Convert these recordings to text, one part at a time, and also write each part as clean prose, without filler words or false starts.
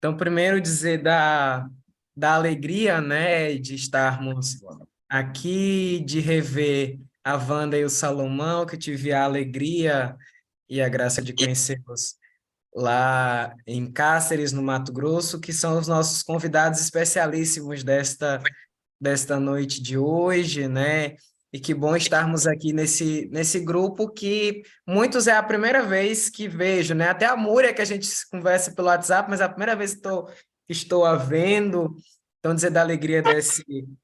Então, primeiro dizer da alegria, né, de estarmos aqui, de rever a Wanda e o Salomão, que eu tive a alegria e a graça de conhecê-los lá em Cáceres, no Mato Grosso, que são os nossos convidados especialíssimos desta noite de hoje, né? E que bom estarmos aqui nesse grupo que muitos é a primeira vez que vejo, né? Até a Múria, que a gente conversa pelo WhatsApp, mas é a primeira vez que estou a vendo. Então, dizer da alegria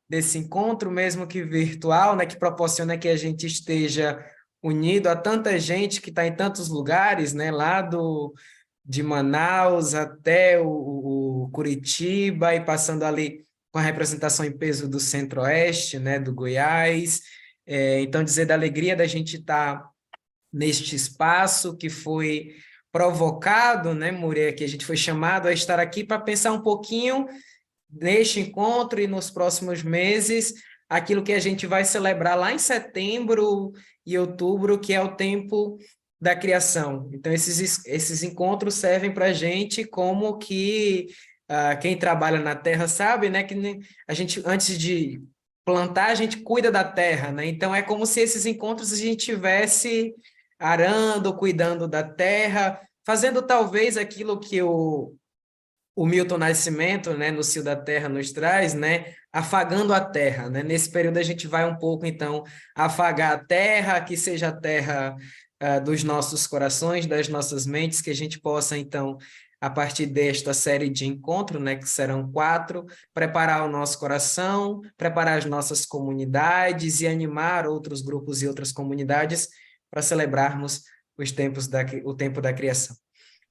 desse encontro, mesmo que virtual, né? Que proporciona que a gente esteja unido a tanta gente que está em tantos lugares, né? De Manaus até o Curitiba e passando ali com a representação em peso do Centro-Oeste, né, do Goiás. Então, dizer da alegria da gente estar neste espaço que foi provocado, né, Muriel, que a gente foi chamado a estar aqui para pensar um pouquinho neste encontro e nos próximos meses, aquilo que a gente vai celebrar lá em setembro e outubro, que é o tempo da criação. Então, esses encontros servem para a gente como que quem trabalha na terra sabe, né, que a gente, antes de plantar, a gente cuida da terra, né? Então, é como se esses encontros a gente tivesse arando, cuidando da terra, fazendo talvez aquilo que o Milton Nascimento, né, no Cio da Terra nos traz, né, afagando a terra, né? Nesse período a gente vai um pouco então afagar a terra, que seja a terra dos nossos corações, das nossas mentes, que a gente possa então a partir desta série de encontro, né, que serão 4, preparar o nosso coração, preparar as nossas comunidades e animar outros grupos e outras comunidades para celebrarmos o tempo da criação.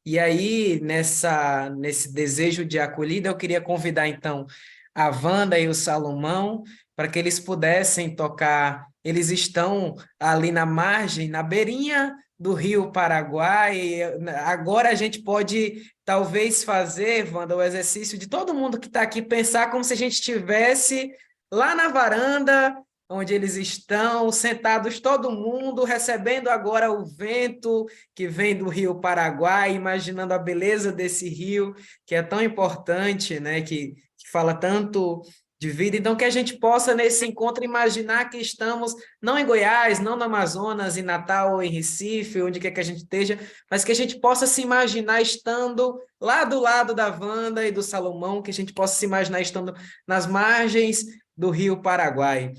E aí, nesse desejo de acolhida, eu queria convidar, então, a Wanda e o Salomão para que eles pudessem tocar. Eles estão ali na margem, na beirinha do Rio Paraguai. E agora a gente pode, talvez, fazer, Wanda, o exercício de todo mundo que está aqui, pensar como se a gente estivesse lá na varanda, onde eles estão, sentados todo mundo, recebendo agora o vento que vem do Rio Paraguai, imaginando a beleza desse rio, que é tão importante, né? Que fala tanto de vida. Então, que a gente possa, nesse encontro, imaginar que estamos não em Goiás, não no Amazonas, em Natal ou em Recife, onde quer que a gente esteja, mas que a gente possa se imaginar estando lá do lado da Wanda e do Salomão, que a gente possa se imaginar estando nas margens do Rio Paraguai.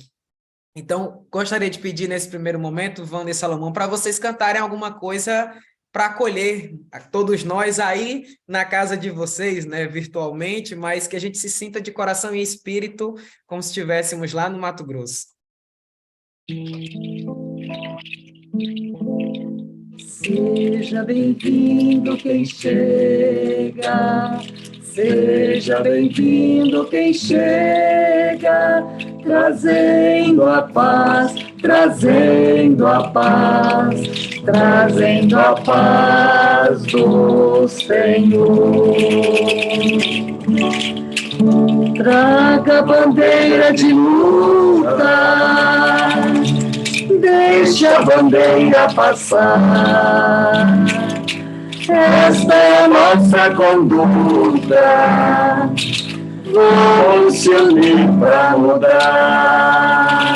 Então, gostaria de pedir nesse primeiro momento, Wanda e Salomão, para vocês cantarem alguma coisa para acolher a todos nós aí na casa de vocês, né, virtualmente, mas que a gente se sinta de coração e espírito como se estivéssemos lá no Mato Grosso. Seja bem-vindo quem chega, seja bem-vindo quem chega, trazendo a paz, trazendo a paz, trazendo a paz do Senhor. Traga a bandeira de luta, deixe a bandeira passar. Esta é a nossa conduta. Vamos se unir para mudar.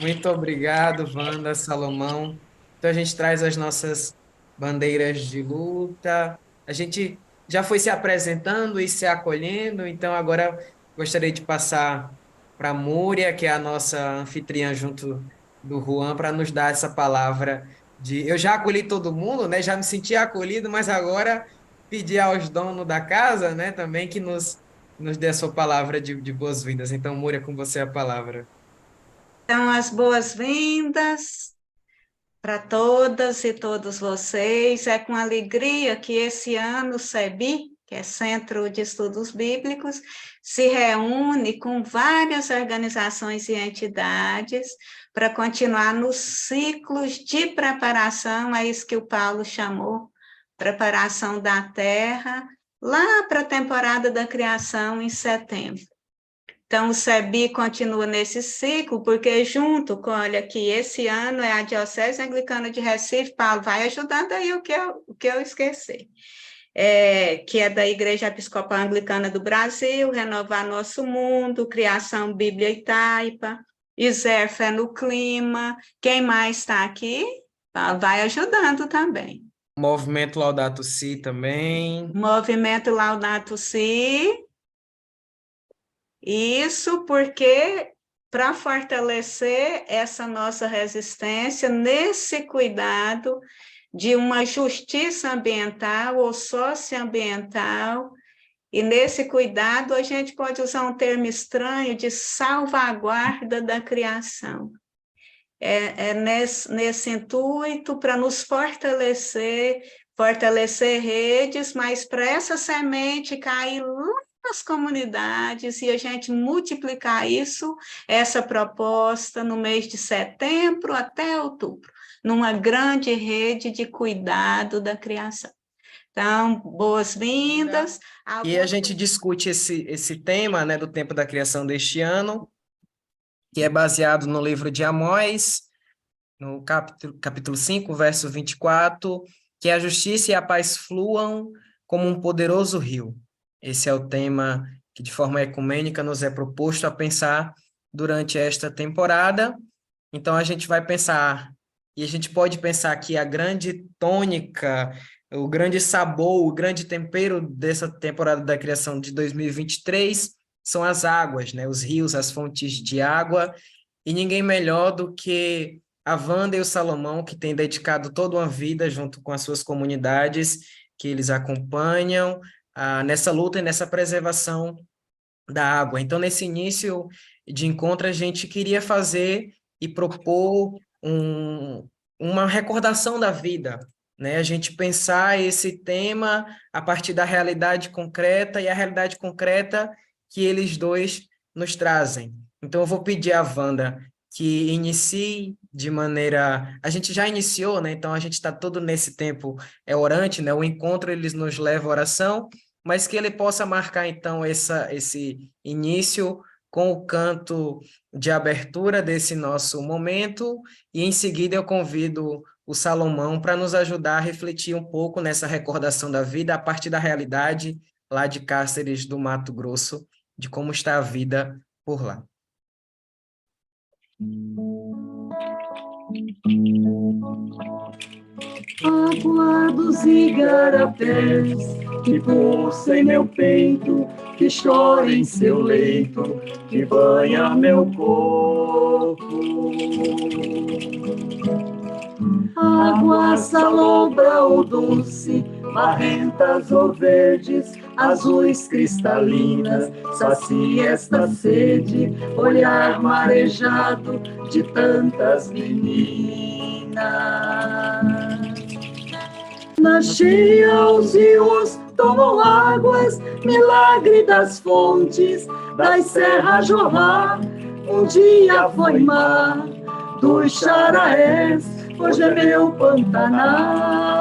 Muito obrigado, Wanda, Salomão. Então, a gente traz as nossas bandeiras de luta. A gente já foi se apresentando e se acolhendo, então agora gostaria de passar para a Múria, que é a nossa anfitriã junto do Juan, para nos dar essa palavra de... Eu já acolhi todo mundo, né? Já me senti acolhido, mas agora pedir aos donos da casa, né, também que nos dê a sua palavra de boas-vindas. Então, Múria, com você a palavra. Então, as boas-vindas para todas e todos vocês. É com alegria que esse ano o CEBI, que é Centro de Estudos Bíblicos, se reúne com várias organizações e entidades para continuar nos ciclos de preparação, é isso que o Paulo chamou, preparação da terra, lá para a temporada da criação em setembro. Então, o SEBI continua nesse ciclo, porque junto com, olha aqui, esse ano é a Diocese Anglicana de Recife, Paulo, vai ajudando aí o que eu esqueci, que é da Igreja Episcopal Anglicana do Brasil, Renovar Nosso Mundo, Criação Bíblia e Taipa, Iser Fé no Clima, quem mais está aqui? Paulo, vai ajudando também. Movimento Laudato Si também. Movimento Laudato Si. Isso porque para fortalecer essa nossa resistência nesse cuidado de uma justiça ambiental ou socioambiental, e nesse cuidado a gente pode usar um termo estranho de salvaguarda da criação. É nesse intuito para nos fortalecer redes, mas para essa semente cair lá nas comunidades e a gente multiplicar isso, essa proposta, no mês de setembro até outubro, numa grande rede de cuidado da criação. Então, boas-vindas. E a gente discute esse tema, né, do tempo da criação deste ano, que é baseado no livro de Amós, no capítulo 5, verso 24, que a justiça e a paz fluam como um poderoso rio. Esse é o tema que, de forma ecumênica, nos é proposto a pensar durante esta temporada. Então, a gente vai pensar, e a gente pode pensar que a grande tônica, o grande sabor, o grande tempero dessa temporada da criação de 2023 são as águas, né? Os rios, as fontes de água, e ninguém melhor do que a Wanda e o Salomão, que têm dedicado toda uma vida junto com as suas comunidades, que eles acompanham nessa luta e nessa preservação da água. Então, nesse início de encontro, a gente queria fazer e propor uma recordação da vida, né? A gente pensar esse tema a partir da realidade concreta e a realidade concreta que eles dois nos trazem. Então, eu vou pedir à Wanda que inicie de maneira... A gente já iniciou, né? Então, a gente está todo nesse tempo orante, né? O encontro, eles nos leva à oração, mas que ele possa marcar, então, esse início com o canto de abertura desse nosso momento, e em seguida eu convido o Salomão para nos ajudar a refletir um pouco nessa recordação da vida a partir da realidade lá de Cáceres do Mato Grosso, de como está a vida por lá. Água dos igarapés que pulsa em meu peito, que chora em seu leito, que banha meu corpo. Água salombra ou doce, marrentas ou verdes, azuis cristalinas, sacia esta sede, olhar marejado de tantas meninas. Na cheia os rios tomam águas, milagre das fontes, das serras jorrar. Um dia foi mar dos Xaraés, hoje é meu Pantanal.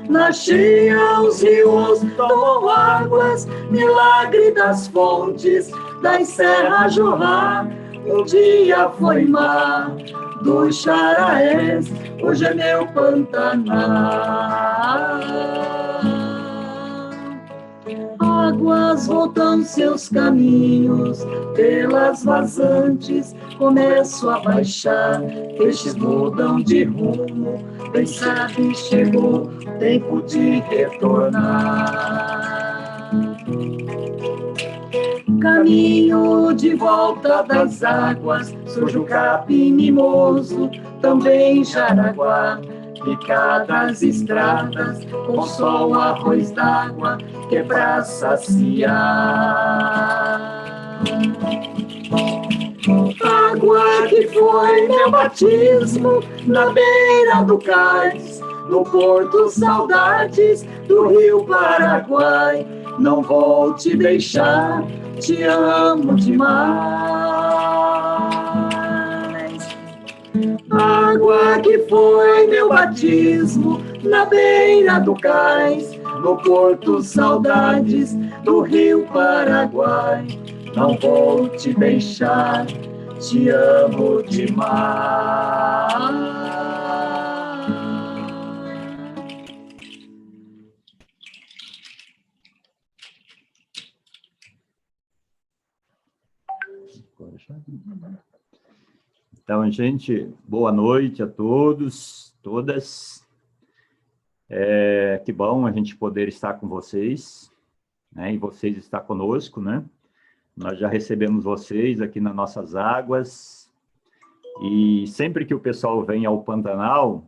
Na cheia os rios tomam águas, milagre das fontes, das serras jorrar. Um dia foi mar dos Xaraés, hoje é meu Pantanal. Águas voltam seus caminhos, pelas vazantes começo a baixar, peixes mudam de rumo, bem sabe chegou o tempo de retornar. Caminho de volta das águas, surge o capim mimoso, também Jaraguá. Picadas estradas, com sol, arroz d'água, que é pra saciar. Água que foi meu batismo, na beira do cais, no porto saudades do Rio Paraguai. Não vou te deixar, te amo demais. Água que foi meu batismo, na beira do cais, no porto saudades do Rio Paraguai. Não vou te deixar, te amo demais. Então, gente, boa noite a todos, todas. Que bom a gente poder estar com vocês, né? E vocês estar conosco, né? Nós já recebemos vocês aqui nas nossas águas. E sempre que o pessoal vem ao Pantanal,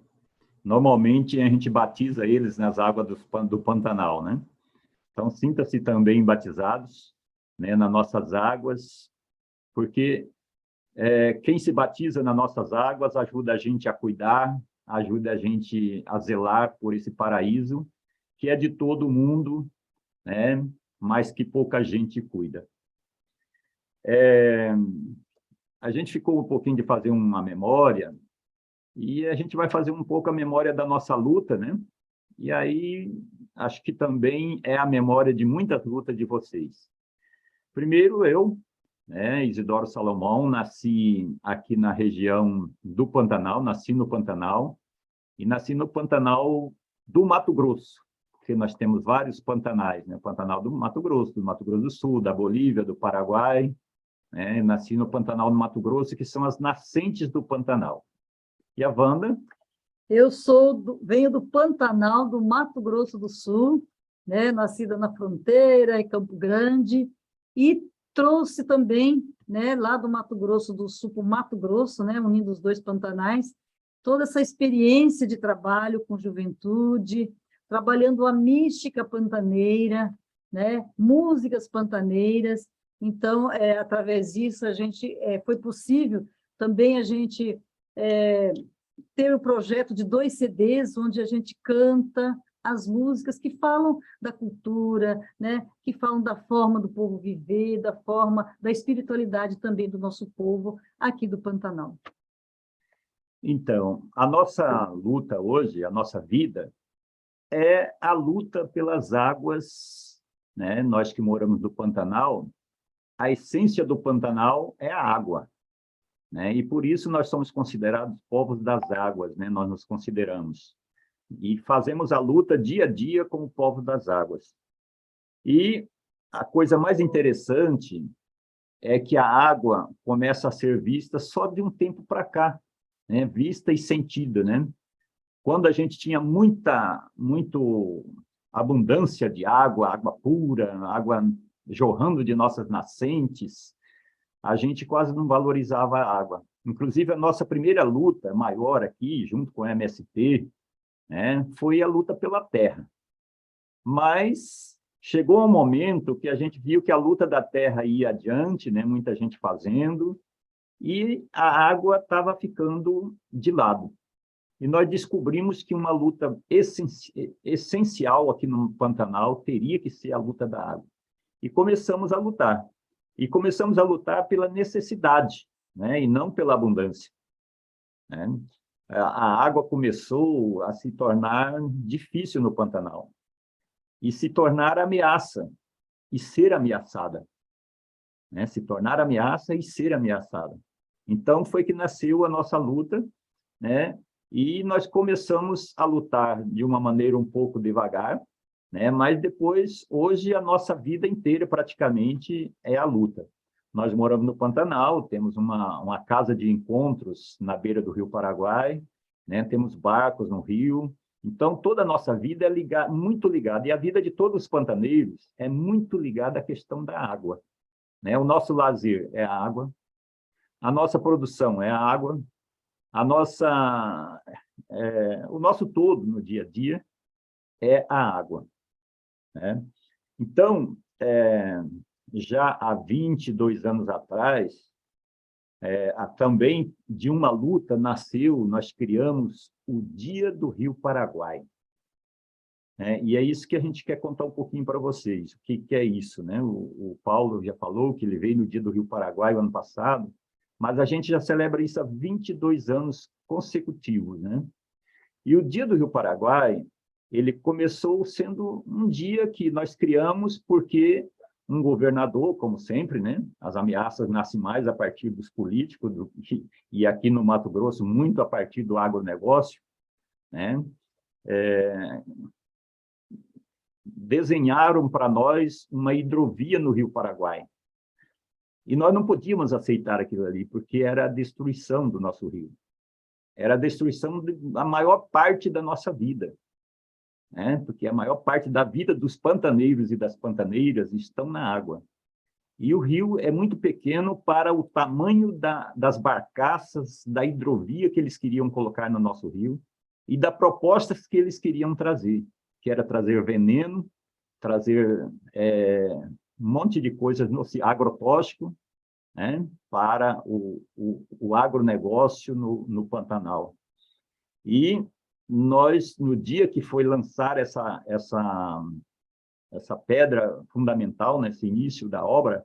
normalmente a gente batiza eles nas águas do Pantanal, né? Então, sinta-se também batizados, né, nas nossas águas, porque quem se batiza nas nossas águas ajuda a gente a cuidar, ajuda a gente a zelar por esse paraíso, que é de todo mundo, né, mas que pouca gente cuida. A gente ficou um pouquinho de fazer uma memória, e a gente vai fazer um pouco a memória da nossa luta, né? E aí, acho que também é a memória de muitas lutas de vocês. Primeiro, eu, né, Isidoro Salomão, nasci aqui na região do Pantanal, nasci no Pantanal, e nasci no Pantanal do Mato Grosso, porque nós temos vários pantanais, né? O Pantanal do Mato Grosso do Sul, da Bolívia, do Paraguai, né? Nasci no Pantanal do Mato Grosso, que são as nascentes do Pantanal. E a Wanda? Eu venho do Pantanal, do Mato Grosso do Sul, né? Nascida na fronteira, em Campo Grande, e trouxe também, né, lá do Mato Grosso do Sul para o Mato Grosso, né, unindo os dois pantanais, toda essa experiência de trabalho com juventude, trabalhando a mística pantaneira, né, músicas pantaneiras. Então, através disso, foi possível também a gente ter o projeto de 2 CDs, onde a gente canta as músicas que falam da cultura, né? Que falam da forma do povo viver, da forma da espiritualidade também do nosso povo aqui do Pantanal. Então, a nossa luta hoje, a nossa vida, é a luta pelas águas, né? Nós que moramos no Pantanal, a essência do Pantanal é a água, né? E por isso nós somos considerados povos das águas, né? Nós nos consideramos. E fazemos a luta dia a dia como povo das águas. E a coisa mais interessante é que a água começa a ser vista só de um tempo para cá, né? Vista e sentida, né? Quando a gente tinha muito abundância de água, água pura, água jorrando de nossas nascentes, a gente quase não valorizava a água. Inclusive, a nossa primeira luta maior aqui, junto com a MST, né, foi a luta pela terra. Mas chegou um momento que a gente viu que a luta da terra ia adiante, né, muita gente fazendo, e a água estava ficando de lado. E nós descobrimos que uma luta essencial aqui no Pantanal teria que ser a luta da água. E começamos a lutar. E começamos a lutar pela necessidade, né, e não pela abundância, né? A água começou a se tornar difícil no Pantanal e se tornar ameaça e ser ameaçada, né? Se tornar ameaça e ser ameaçada. Então, foi que nasceu a nossa luta, né? E nós começamos a lutar de uma maneira um pouco devagar, né? Mas depois, hoje, a nossa vida inteira praticamente é a luta. Nós moramos no Pantanal, temos uma casa de encontros na beira do Rio Paraguai, né? Temos barcos no rio. Então, toda a nossa vida é muito ligada, e a vida de todos os pantaneiros é muito ligada à questão da água, né? O nosso lazer é a água, a nossa produção é a água, o nosso todo no dia a dia é a água, né? Então, já há 22 anos atrás, também de uma luta nós criamos o Dia do Rio Paraguai. E é isso que a gente quer contar um pouquinho para vocês. O que é isso, né? O Paulo já falou que ele veio no Dia do Rio Paraguai o ano passado, mas a gente já celebra isso há 22 anos consecutivos, né? E o Dia do Rio Paraguai ele começou sendo um dia que nós criamos porque um governador, como sempre, né? As ameaças nascem mais a partir dos políticos, e aqui no Mato Grosso, muito a partir do agronegócio, né? Desenharam para nós uma hidrovia no Rio Paraguai. E nós não podíamos aceitar aquilo ali, porque era a destruição do nosso rio. Era a destruição da maior parte da nossa vida, né? Porque a maior parte da vida dos pantaneiros e das pantaneiras estão na água. E o rio é muito pequeno para o tamanho das barcaças, da hidrovia que eles queriam colocar no nosso rio e das propostas que eles queriam trazer, que era trazer veneno, trazer um monte de coisas agrotóxico, né, para o agronegócio no Pantanal. E nós, no dia que foi lançar essa pedra fundamental, nesse início da obra,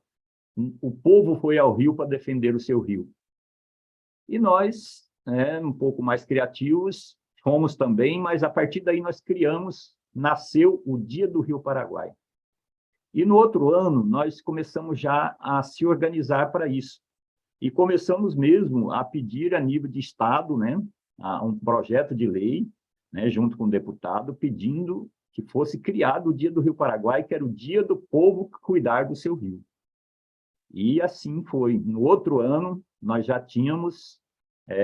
o povo foi ao rio para defender o seu rio. E nós, um pouco mais criativos, fomos também, mas a partir daí nasceu o Dia do Rio Paraguai. E no outro ano, nós começamos já a se organizar para isso. E começamos mesmo a pedir a nível de Estado, né, um projeto de lei, né, junto com o deputado, pedindo que fosse criado o Dia do Rio Paraguai, que era o dia do povo cuidar do seu rio. E assim foi. No outro ano, nós já tínhamos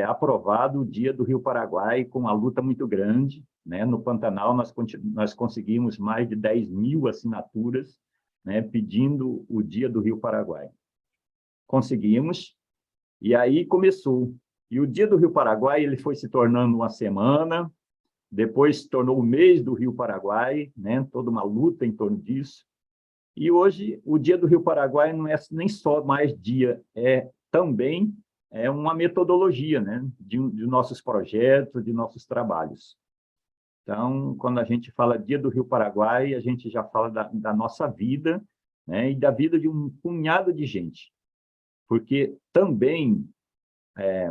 aprovado o Dia do Rio Paraguai, com uma luta muito grande, né? No Pantanal, nós conseguimos mais de 10.000 assinaturas, né, pedindo o Dia do Rio Paraguai. Conseguimos, e aí começou. E o Dia do Rio Paraguai ele foi se tornando uma semana, depois se tornou o mês do Rio Paraguai, né, toda uma luta em torno disso. E hoje, o Dia do Rio Paraguai não é nem só mais dia, também uma metodologia, né, de nossos projetos, de nossos trabalhos. Então, quando a gente fala Dia do Rio Paraguai, a gente já fala da nossa vida, né, e da vida de um punhado de gente. Porque também,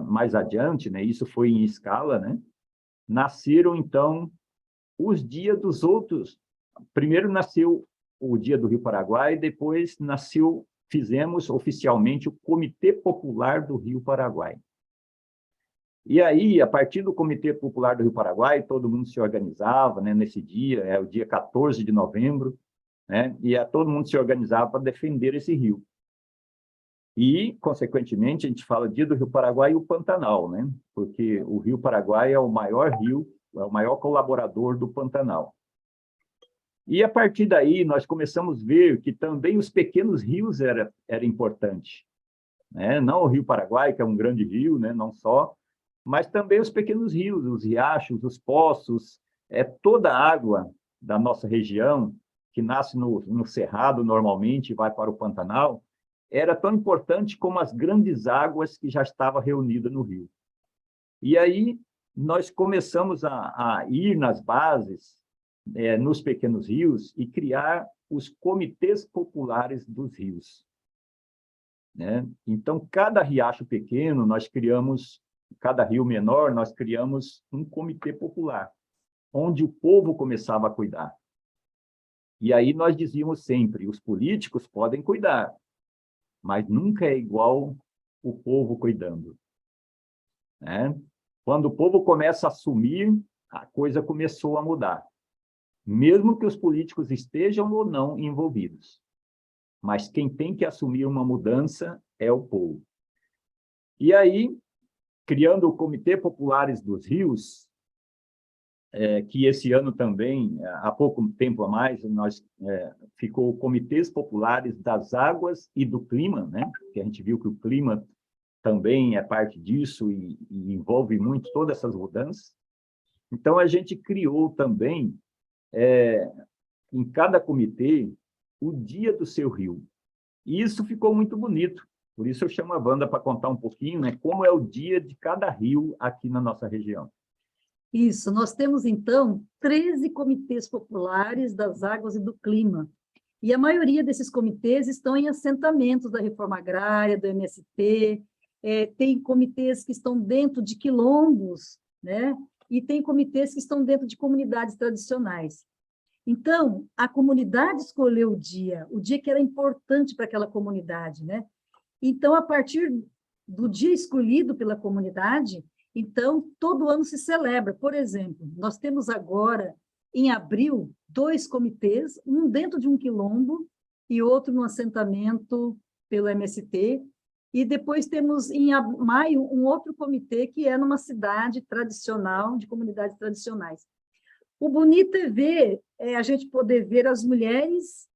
mais adiante, né, isso foi em escala, né, nasceram, então, os dias dos outros. Primeiro nasceu o Dia do Rio Paraguai, depois fizemos oficialmente o Comitê Popular do Rio Paraguai. E aí, a partir do Comitê Popular do Rio Paraguai, todo mundo se organizava, né, nesse dia, o dia 14 de novembro, né, e todo mundo se organizava para defender esse rio. E, consequentemente, a gente fala Dia do Rio Paraguai e o Pantanal, né, porque o Rio Paraguai é o maior rio, é o maior colaborador do Pantanal. E, a partir daí, nós começamos a ver que também os pequenos rios era importante, né? Não o Rio Paraguai, que é um grande rio, né, não só, mas também os pequenos rios, os riachos, os poços, toda a água da nossa região, que nasce no Cerrado normalmente e vai para o Pantanal, era tão importante como as grandes águas que já estavam reunidas no rio. E aí nós começamos a ir nas bases, nos pequenos rios, e criar os comitês populares dos rios, né? Então, cada riacho pequeno, cada rio menor, nós criamos um comitê popular, onde o povo começava a cuidar. E aí nós dizíamos sempre, os políticos podem cuidar, mas nunca é igual o povo cuidando, né? Quando o povo começa a assumir, a coisa começou a mudar. Mesmo que os políticos estejam ou não envolvidos. Mas quem tem que assumir uma mudança é o povo. E aí, criando o Comitê Populares dos Rios, que esse ano também, há pouco tempo a mais, ficou Comitês Populares das Águas e do Clima, né? Que a gente viu que o clima também é parte disso e envolve muito todas essas mudanças. Então, a gente criou também, em cada comitê, o Dia do seu rio. E isso ficou muito bonito. Por isso eu chamo a Wanda para contar um pouquinho, né, como é o dia de cada rio aqui na nossa região. Isso, nós temos, então, 13 comitês populares das águas e do clima. E a maioria desses comitês estão em assentamentos da reforma agrária, do MST, tem comitês que estão dentro de quilombos, né? e tem comitês que estão dentro de comunidades tradicionais. Então, a comunidade escolheu o dia que era importante para aquela comunidade, né? Então, a partir do dia escolhido pela comunidade, então, todo ano se celebra. Por exemplo, nós temos agora, em abril, 2 comitês, um dentro de um quilombo e outro no assentamento pelo MST, e depois temos, em maio, um outro comitê que é numa cidade tradicional, de comunidades tradicionais. O bonito é ver, a gente poder ver as mulheres,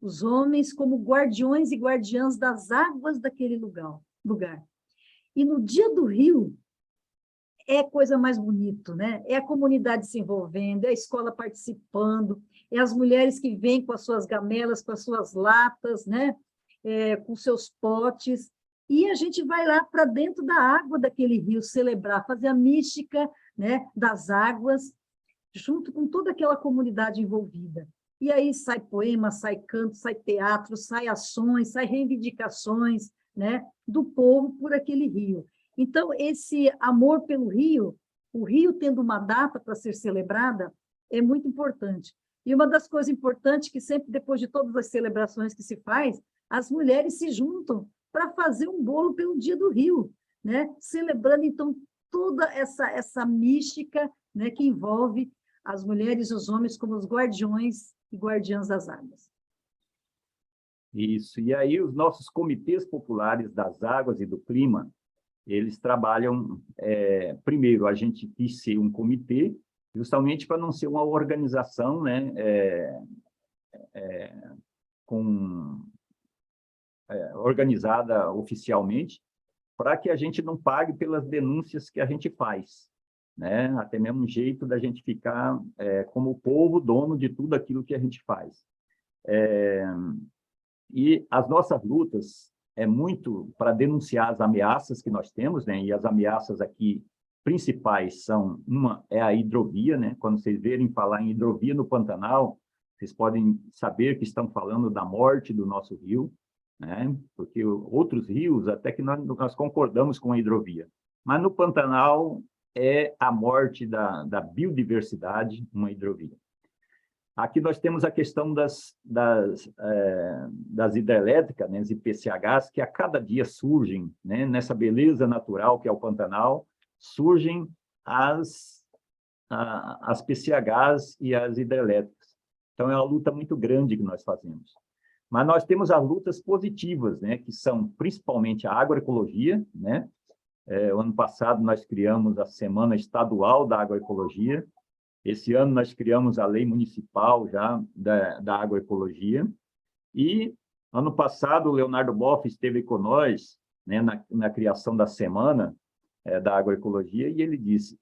os homens, como guardiões e guardiãs das águas daquele lugar. E no Dia do Rio, é coisa mais bonito, né? É a comunidade se envolvendo, é a escola participando, é as mulheres que vêm com as suas gamelas, com as suas latas, né? Com seus potes, e a gente vai lá para dentro da água daquele rio celebrar, fazer a mística, né, das águas, junto com toda aquela comunidade envolvida. E aí sai poema, sai canto, sai teatro, sai ações, sai reivindicações, né, do povo por aquele rio. Então, esse amor pelo rio, o rio tendo uma data para ser celebrada, é muito importante. E uma das coisas importantes que sempre, depois de todas as celebrações que se faz, as mulheres se juntam para fazer um bolo pelo Dia do Rio, né? Celebrando, então, toda essa mística, né, que envolve as mulheres e os homens como os guardiões e guardiãs das águas. Isso. E aí os nossos comitês populares das águas e do clima, eles trabalham, primeiro, a gente quis ser um comitê, justamente para não ser uma organização, né, organizada oficialmente, para que a gente não pague pelas denúncias que a gente faz, né? Até mesmo um jeito da gente ficar como o povo dono de tudo aquilo que a gente faz. E as nossas lutas é muito para denunciar as ameaças que nós temos, né? E as ameaças aqui principais são, uma é a hidrovia, né? Quando vocês verem falar em hidrovia no Pantanal, vocês podem saber que estão falando da morte do nosso rio, né? Porque outros rios, até que nós concordamos com a hidrovia. Mas no Pantanal é a morte da biodiversidade, uma hidrovia. Aqui nós temos a questão das hidrelétricas, né, as IPCHs, que a cada dia surgem, né, nessa beleza natural que é o Pantanal, surgem as PCHs e as hidrelétricas. Então, é uma luta muito grande que nós fazemos. Mas nós temos as lutas positivas, né, que são principalmente a agroecologia, né? O ano passado nós criamos a Semana Estadual da Agroecologia. Esse ano nós criamos a Lei Municipal já da Agroecologia. E ano passado o Leonardo Boff esteve com nós, né, na criação da Semana da Agroecologia, e ele disse: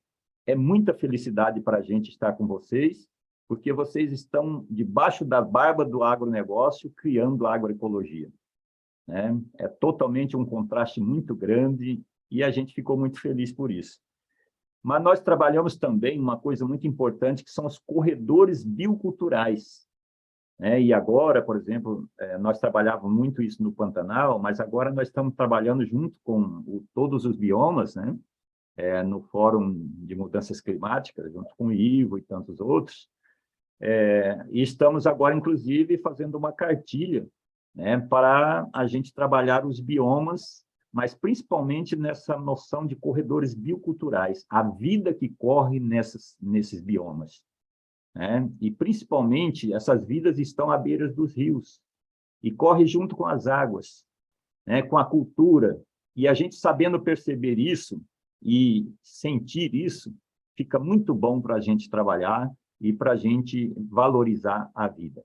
é muita felicidade para a gente estar com vocês, porque vocês estão debaixo da barba do agronegócio criando a agroecologia, né? É totalmente um contraste muito grande e a gente ficou muito feliz por isso. Mas nós trabalhamos também uma coisa muito importante, que são os corredores bioculturais, né? E agora, por exemplo, nós trabalhávamos muito isso no Pantanal, mas agora nós estamos trabalhando junto com todos os biomas, né? No Fórum de Mudanças Climáticas, junto com o Ivo e tantos outros. E estamos agora, inclusive, fazendo uma cartilha, né, para a gente trabalhar os biomas, mas principalmente nessa noção de corredores bioculturais, a vida que corre nesses biomas, né? E, principalmente, essas vidas estão à beira dos rios e correm junto com as águas, né, com a cultura. E a gente, sabendo perceber isso e sentir isso, fica muito bom para a gente trabalhar e para a gente valorizar a vida.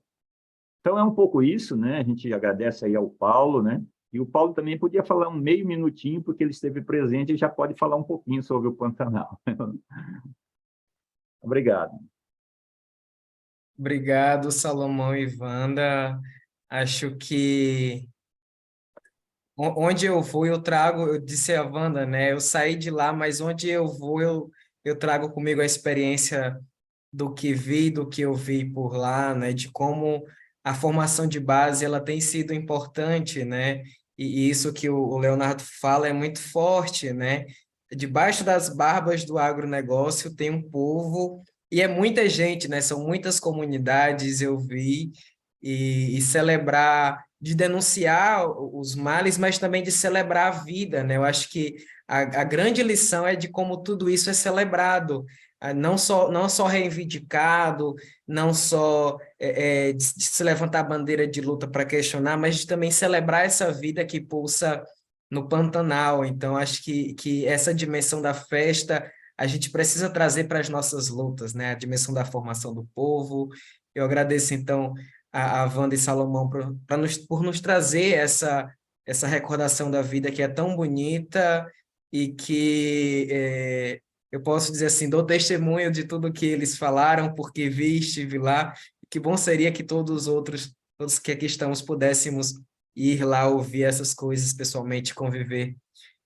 Então, é um pouco isso, né? A gente agradece aí ao Paulo, né? E o Paulo também podia falar um meio minutinho, porque ele esteve presente e já pode falar um pouquinho sobre o Pantanal. Obrigado. Obrigado, Salomão e Wanda. Acho que onde eu vou, eu trago, eu disse a Wanda, né? Eu saí de lá, mas onde eu vou, eu trago comigo a experiência do que vi, do que eu vi por lá, né? De como a formação de base ela tem sido importante, né? E isso que o Leonardo fala é muito forte, né? debaixo das barbas do agronegócio tem um povo, e é muita gente, né? São muitas comunidades, eu vi, e celebrar, de denunciar os males, mas também de celebrar a vida, né? Eu acho que a grande lição é de como tudo isso é celebrado, não só reivindicado, não só de se levantar a bandeira de luta para questionar, mas de também celebrar essa vida que pulsa no Pantanal. Então, acho que essa dimensão da festa a gente precisa trazer para as nossas lutas, né? A dimensão da formação do povo. Eu agradeço, então, a Wanda e Salomão por nos trazer essa recordação da vida que é tão bonita e que eu posso dizer assim, dou testemunho de tudo que eles falaram, porque vi, estive lá. Que bom seria que todos os outros, todos que aqui estamos, pudéssemos ir lá ouvir essas coisas pessoalmente, conviver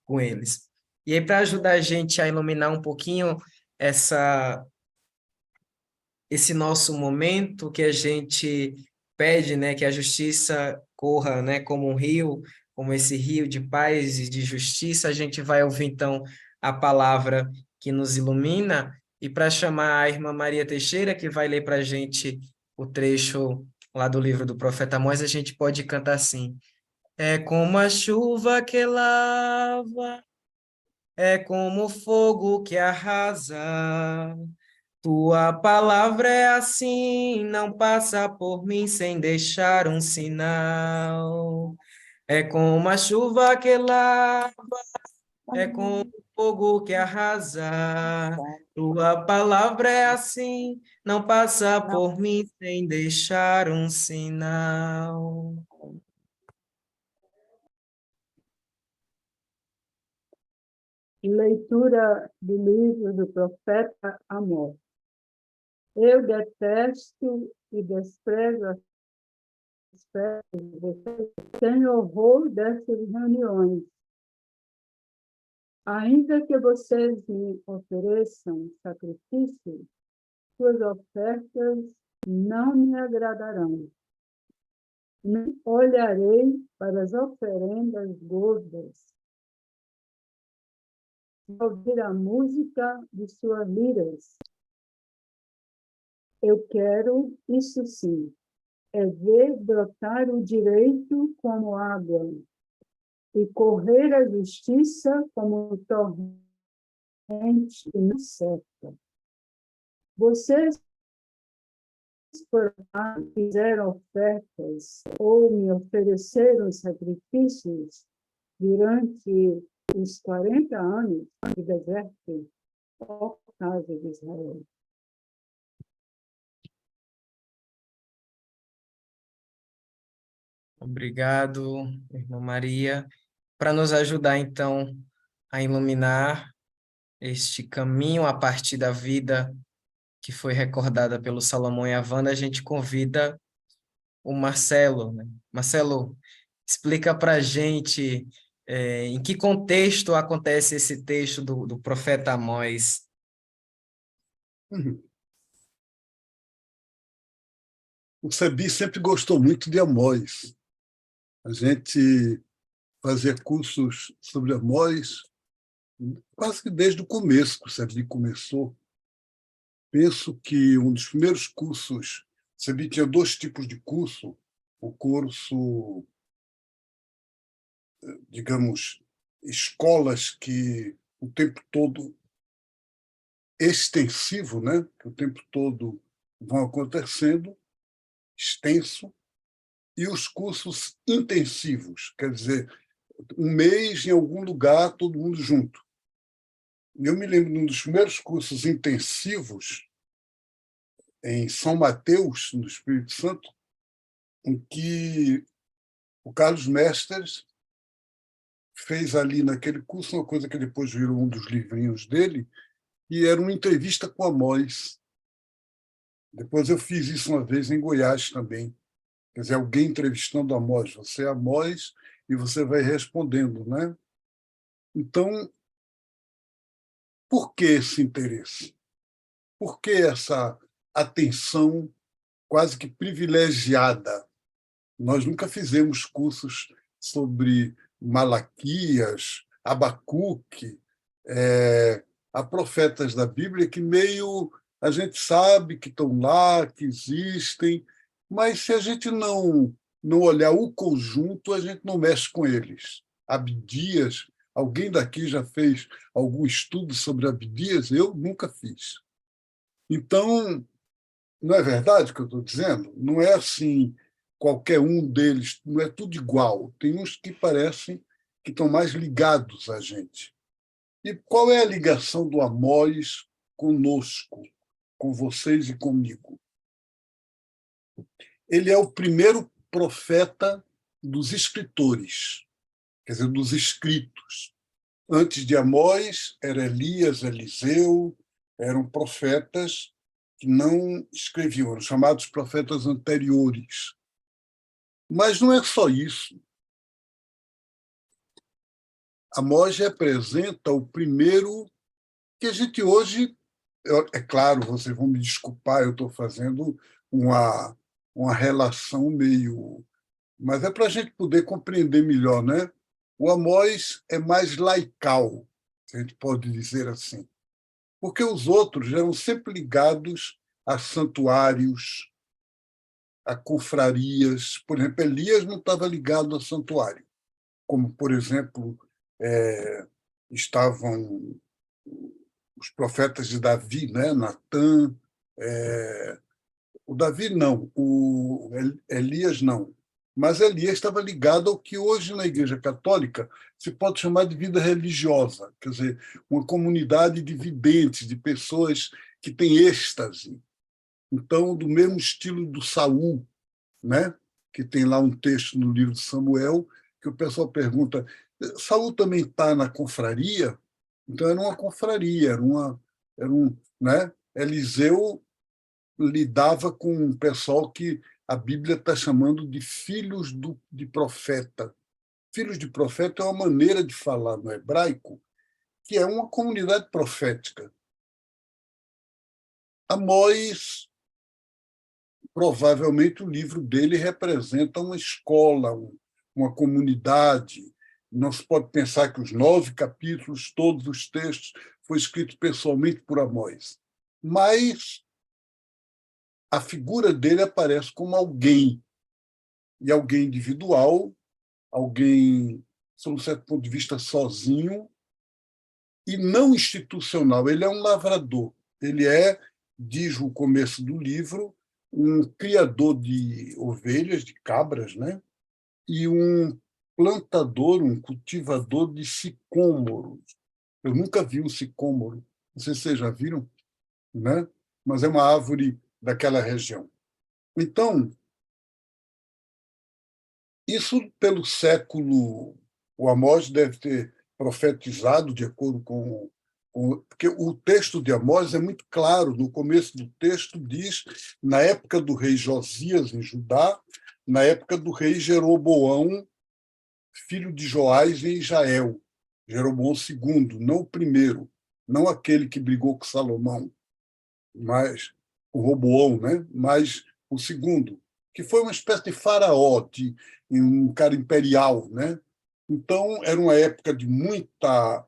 com eles. E aí, para ajudar a gente a iluminar um pouquinho esse nosso momento que a gente pede, né, que a justiça corra, né, como um rio, como esse rio de paz e de justiça, a gente vai ouvir então a palavra que nos ilumina e para chamar a irmã Maria Teixeira, que vai ler para a gente o trecho lá do livro do profeta Amós, a gente pode cantar assim: é como a chuva que lava, é como o fogo que arrasa. Tua palavra é assim, não passa por mim sem deixar um sinal. É como a chuva que lava, é como o fogo que arrasa. Tua palavra é assim, não passa por mim sem deixar um sinal. Leitura do livro do profeta Amós. Eu detesto e desprezo as festas, tenho horror dessas reuniões. Ainda que vocês me ofereçam sacrifícios, suas ofertas não me agradarão. Nem olharei para as oferendas gordas. Ouvir a música de suas liras. Eu quero, isso sim, é ver brotar o direito como água e correr a justiça como torrente que não seca. Vocês, por lá, fizeram ofertas ou me ofereceram sacrifícios durante os 40 anos de deserto, ó casa de Israel. Obrigado, irmã Maria, para nos ajudar, então, a iluminar este caminho a partir da vida que foi recordada pelo Salomão e a Wanda. A gente convida o Marcelo, né? Marcelo, explica para a gente em que contexto acontece esse texto do profeta Amós. O Sebi sempre gostou muito de Amós. A gente fazia cursos sobre Amós quase que desde o começo que o Sebi começou. Penso que um dos primeiros cursos, o Sebi tinha 2 tipos de curso, o curso, digamos, escolas que o tempo todo extensivo, né? Que o tempo todo vão acontecendo, extenso, e os cursos intensivos, quer dizer, um mês em algum lugar, todo mundo junto. Eu me lembro de um dos primeiros cursos intensivos em São Mateus, no Espírito Santo, em que o Carlos Mestres fez ali naquele curso uma coisa que depois virou um dos livrinhos dele, e era uma entrevista com Amós. Depois eu fiz isso uma vez em Goiás também. Quer dizer, alguém entrevistando Amós. Você é Amós e você vai respondendo, né? Então, por que esse interesse? Por que essa atenção quase que privilegiada? Nós nunca fizemos cursos sobre Malaquias, Abacuque, Há profetas da Bíblia que meio a gente sabe que estão lá, que existem, mas se a gente não olhar o conjunto, a gente não mexe com eles. Abdias, alguém daqui já fez algum estudo sobre Abdias? Eu nunca fiz. Então, não é verdade o que eu estou dizendo? Não é assim, qualquer um deles, não é tudo igual. Tem uns que parecem que estão mais ligados a gente. E qual é a ligação do Amós conosco, com vocês e comigo? Ele é o primeiro profeta dos escritores, quer dizer, dos escritos. Antes de Amós, era Elias, Eliseu, eram profetas que não escreviam, eram chamados profetas anteriores. Mas não é só isso. Amós representa o primeiro que a gente hoje, é claro, vocês vão me desculpar, eu estou fazendo uma relação meio... Mas é para a gente poder compreender melhor, né? O Amós é mais laical, se a gente pode dizer assim, porque os outros eram sempre ligados a santuários, a confrarias. Por exemplo, Elias não estava ligado a santuário, como, por exemplo, estavam os profetas de Davi, né? Natã, o Davi não, o Elias não, mas Elias estava ligado ao que hoje na Igreja Católica se pode chamar de vida religiosa, quer dizer, uma comunidade de videntes, de pessoas que têm êxtase. Então, do mesmo estilo do Saul, né? Que tem lá um texto no livro de Samuel, que o pessoal pergunta, Saul também está na confraria? Então, era uma confraria, era um, né? Eliseu lidava com um pessoal que a Bíblia está chamando de filhos de profeta. Filhos de profeta é uma maneira de falar no hebraico que é uma comunidade profética. Amós, provavelmente o livro dele representa uma escola, uma comunidade. Não se pode pensar que os 9 capítulos, todos os textos, foi escrito pessoalmente por Amós. Mas a figura dele aparece como alguém, e alguém individual, alguém, sob um certo ponto de vista, sozinho, e não institucional. Ele é um lavrador. Ele é, diz o começo do livro, um criador de ovelhas, de cabras, né? E um plantador, um cultivador de sicômoros. Eu nunca vi um sicômoro. Não sei se vocês já viram, né? Mas é uma árvore daquela região. Então, isso pelo século, o Amós deve ter profetizado de acordo porque o texto de Amós é muito claro. No começo do texto diz, na época do rei Josias em Judá, na época do rei Jeroboão, filho de Joás em Israel, Jeroboão II, não o primeiro, não aquele que brigou com Salomão, mas o Roboão, né? Mas o segundo, que foi uma espécie de faraó, um cara imperial, né? Então, era uma época de muita...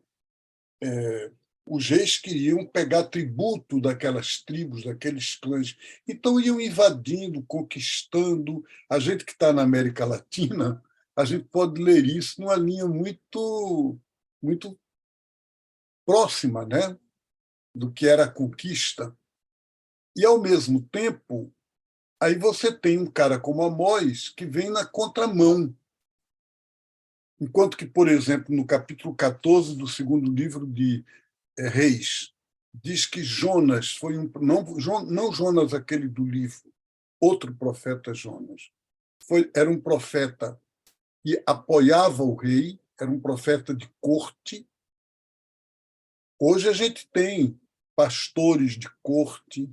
os reis queriam pegar tributo daquelas tribos, daqueles clãs. Então, iam invadindo, conquistando. A gente que está na América Latina, a gente pode ler isso numa linha muito, muito próxima, né? Do que era a conquista. E, ao mesmo tempo, aí você tem um cara como Amós que vem na contramão. Enquanto que, por exemplo, no capítulo 14 do segundo livro de Reis, diz que Jonas foi não Jonas aquele do livro, outro profeta Jonas. Era um profeta que apoiava o rei, era um profeta de corte. Hoje a gente tem pastores de corte,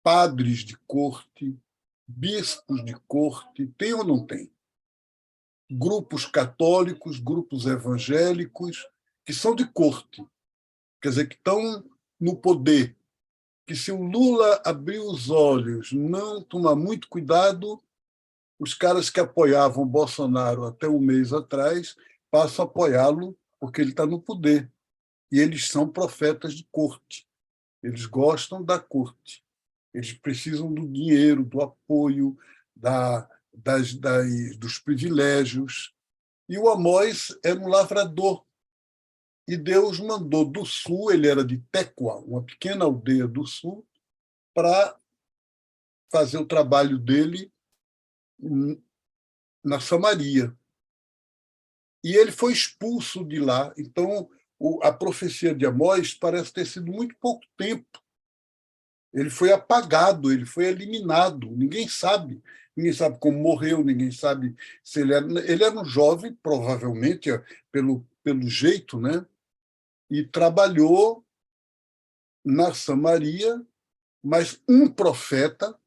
padres de corte, bispos de corte, tem ou não tem? Grupos católicos, grupos evangélicos, que são de corte, quer dizer, que estão no poder, que se o Lula abrir os olhos, não tomar muito cuidado, os caras que apoiavam Bolsonaro até um mês atrás passam a apoiá-lo porque ele está no poder. e eles são profetas de corte. Eles gostam da corte. Eles precisam do dinheiro, do apoio, dos privilégios. E o Amós era um lavrador. E Deus mandou do sul, ele era de Tecoa, uma pequena aldeia do sul, para fazer o trabalho dele na Samaria. E ele foi expulso de lá. Então, a profecia de Amós parece ter sido muito pouco tempo. Ele foi apagado, ele foi eliminado. Ninguém sabe como morreu, ninguém sabe se ele era um jovem, provavelmente, pelo jeito, né? E trabalhou na Samaria, mas um profeta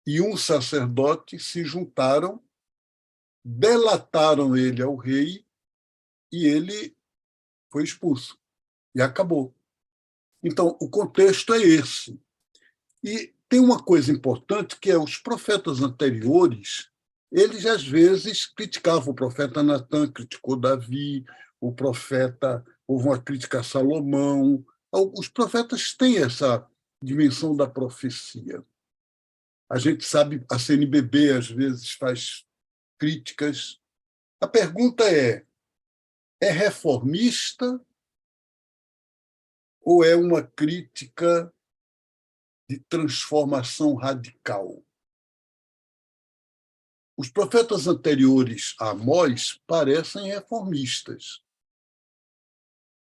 e um sacerdote se juntaram, delataram ele ao rei e ele foi expulso. E acabou. Então, o contexto é esse. E tem uma coisa importante, que é os profetas anteriores, eles às vezes criticavam. O profeta Natan criticou Davi, houve uma crítica a Salomão. Os profetas têm essa dimensão da profecia. A gente sabe, a CNBB às vezes faz críticas. A pergunta é reformista ou é uma crítica de transformação radical? Os profetas anteriores a Amós parecem reformistas.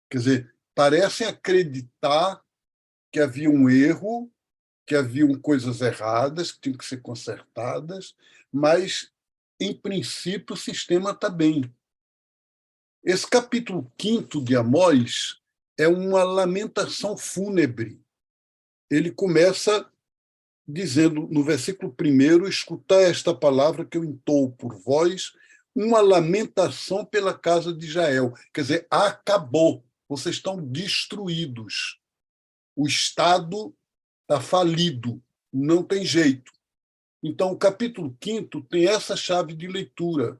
Quer dizer, parecem acreditar que havia um erro, que haviam coisas erradas, que tinham que ser consertadas, mas, em princípio, o sistema está bem. Esse capítulo 5º de Amós é uma lamentação fúnebre. Ele começa dizendo, no versículo 1, escutai esta palavra que eu entoo por vós, uma lamentação pela casa de Israel. Quer dizer, acabou, vocês estão destruídos. O Estado está falido, não tem jeito. Então, o capítulo 5º tem essa chave de leitura.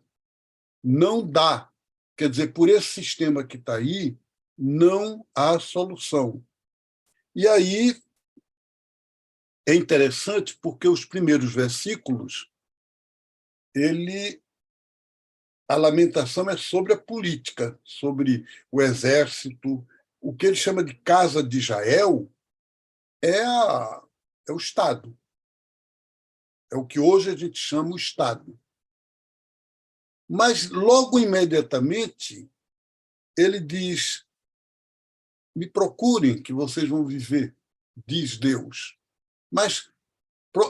Não dá. Quer dizer, por esse sistema que está aí, não há solução. E aí é interessante porque os primeiros versículos, a lamentação é sobre a política, sobre o exército. O que ele chama de casa de Israel é o Estado. É o que hoje a gente chama o Estado. Mas, logo imediatamente, ele diz: me procurem, que vocês vão viver, diz Deus. Mas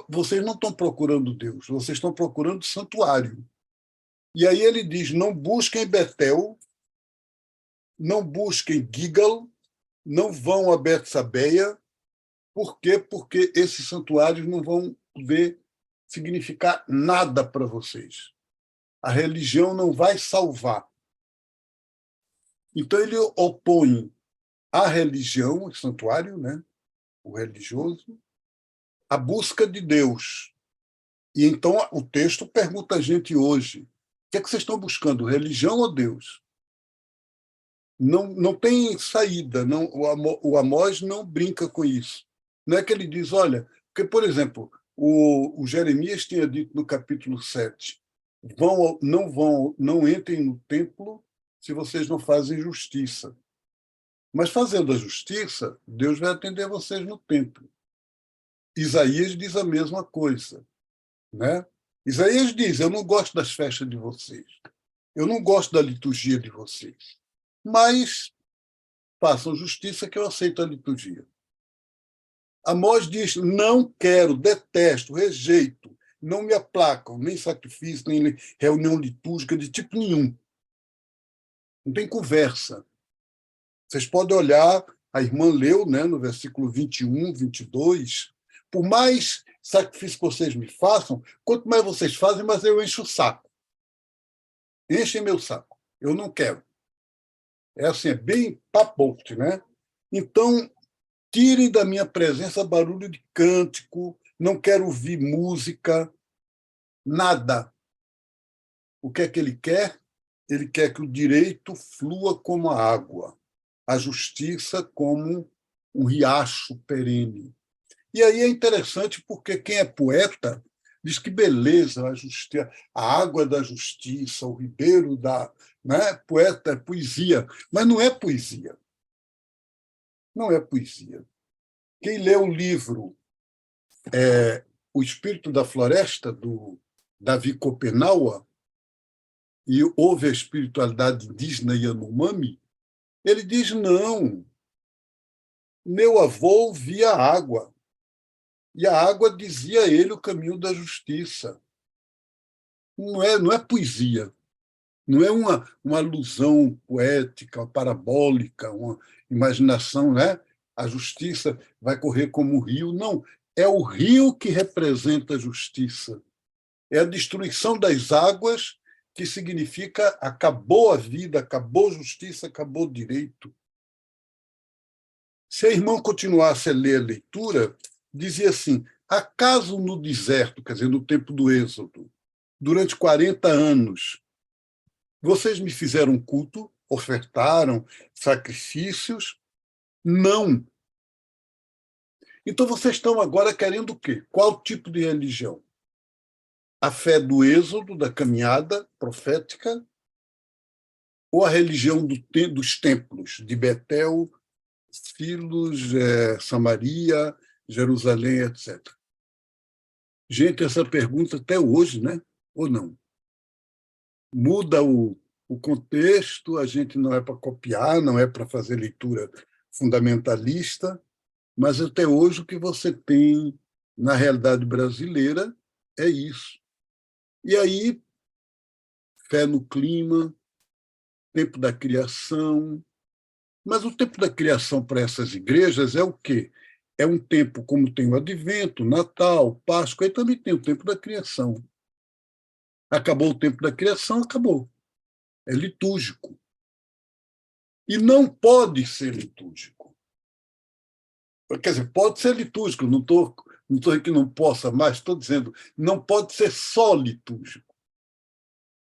vocês não estão procurando Deus, vocês estão procurando santuário. E aí ele diz: não busquem Betel, não busquem Gilgal, não vão a Betsabeia. Por quê? Porque esses santuários não vão poder significar nada para vocês. A religião não vai salvar. Então ele opõe a religião, o santuário, né, o religioso, a busca de Deus. E então o texto pergunta a gente hoje: o que é que vocês estão buscando, religião ou Deus? Não tem saída. Não, o Amós não brinca com isso. Não é que ele diz, olha, porque, por exemplo, o Jeremias tinha dito no capítulo 7, não entrem no templo se vocês não fazem justiça. Mas fazendo a justiça, Deus vai atender vocês no templo. Isaías diz a mesma coisa, né? Isaías diz: eu não gosto das festas de vocês, eu não gosto da liturgia de vocês, mas façam justiça que eu aceito a liturgia. Amós diz: não quero, detesto, rejeito, não me aplacam, nem sacrifício, nem reunião litúrgica de tipo nenhum. Não tem conversa. Vocês podem olhar, a irmã leu, né, no versículo 21, 22, por mais sacrifício que vocês me façam, quanto mais vocês fazem, mais eu encho o saco. Enchem meu saco. Eu não quero. É assim, é bem papote, né? Então, tirem da minha presença barulho de cântico, não quero ouvir música, nada. O que é que ele quer? Ele quer que o direito flua como a água. a justiça como um riacho perene. E aí é interessante porque quem é poeta diz que beleza, a justiça, a água da justiça, o ribeiro da, né? Poeta é poesia, mas não é poesia. Não é poesia. Quem lê o livro O Espírito da Floresta, do Davi Kopenawa, e ouve a espiritualidade indígena Yanomami, ele diz, não, meu avô via água, e a água dizia a ele o caminho da justiça. Não é poesia, não é uma alusão poética, parabólica, uma imaginação, né? A justiça vai correr como o rio. Não, é o rio que representa a justiça. É a destruição das águas que significa acabou a vida, acabou a justiça, acabou o direito. Se a irmã continuasse a ler a leitura, dizia assim, acaso no deserto, quer dizer, no tempo do Êxodo, durante 40 anos, vocês me fizeram culto, ofertaram sacrifícios? Não. Então vocês estão agora querendo o quê? Qual tipo de religião? A fé do Êxodo, da caminhada profética, ou a religião dos templos, de Betel, Silos, Samaria, Jerusalém, etc. Gente, essa pergunta até hoje, né? Ou não? Muda o contexto, a gente não é para copiar, não é para fazer leitura fundamentalista, mas até hoje o que você tem na realidade brasileira é isso. E aí, fé no clima, tempo da criação. Mas o tempo da criação para essas igrejas é o quê? É um tempo como tem o Advento, Natal, Páscoa, e também tem o tempo da criação. Acabou o tempo da criação, acabou. É litúrgico. E não pode ser litúrgico. Quer dizer, pode ser litúrgico, não estou dizendo que não possa mais, estou dizendo, não pode ser só litúrgico.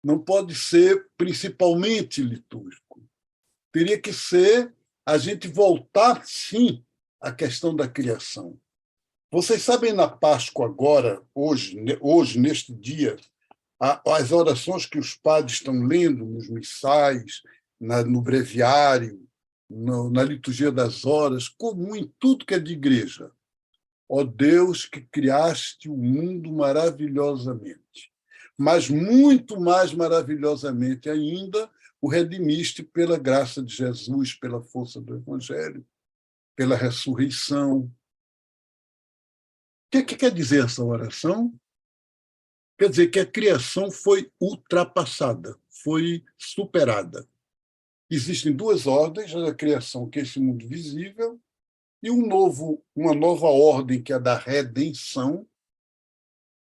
Não pode ser principalmente litúrgico. Teria que ser a gente voltar, sim, à questão da criação. Vocês sabem, na Páscoa agora, hoje neste dia, as orações que os padres estão lendo nos missais, no breviário, na liturgia das horas, comum em tudo que é de igreja. Ó Deus, que criaste o mundo maravilhosamente, mas muito mais maravilhosamente ainda o redimiste pela graça de Jesus, pela força do Evangelho, pela ressurreição. O que quer dizer essa oração? Quer dizer que a criação foi ultrapassada, foi superada. Existem duas ordens da criação, que é esse mundo visível, e uma nova ordem, que é a da redenção,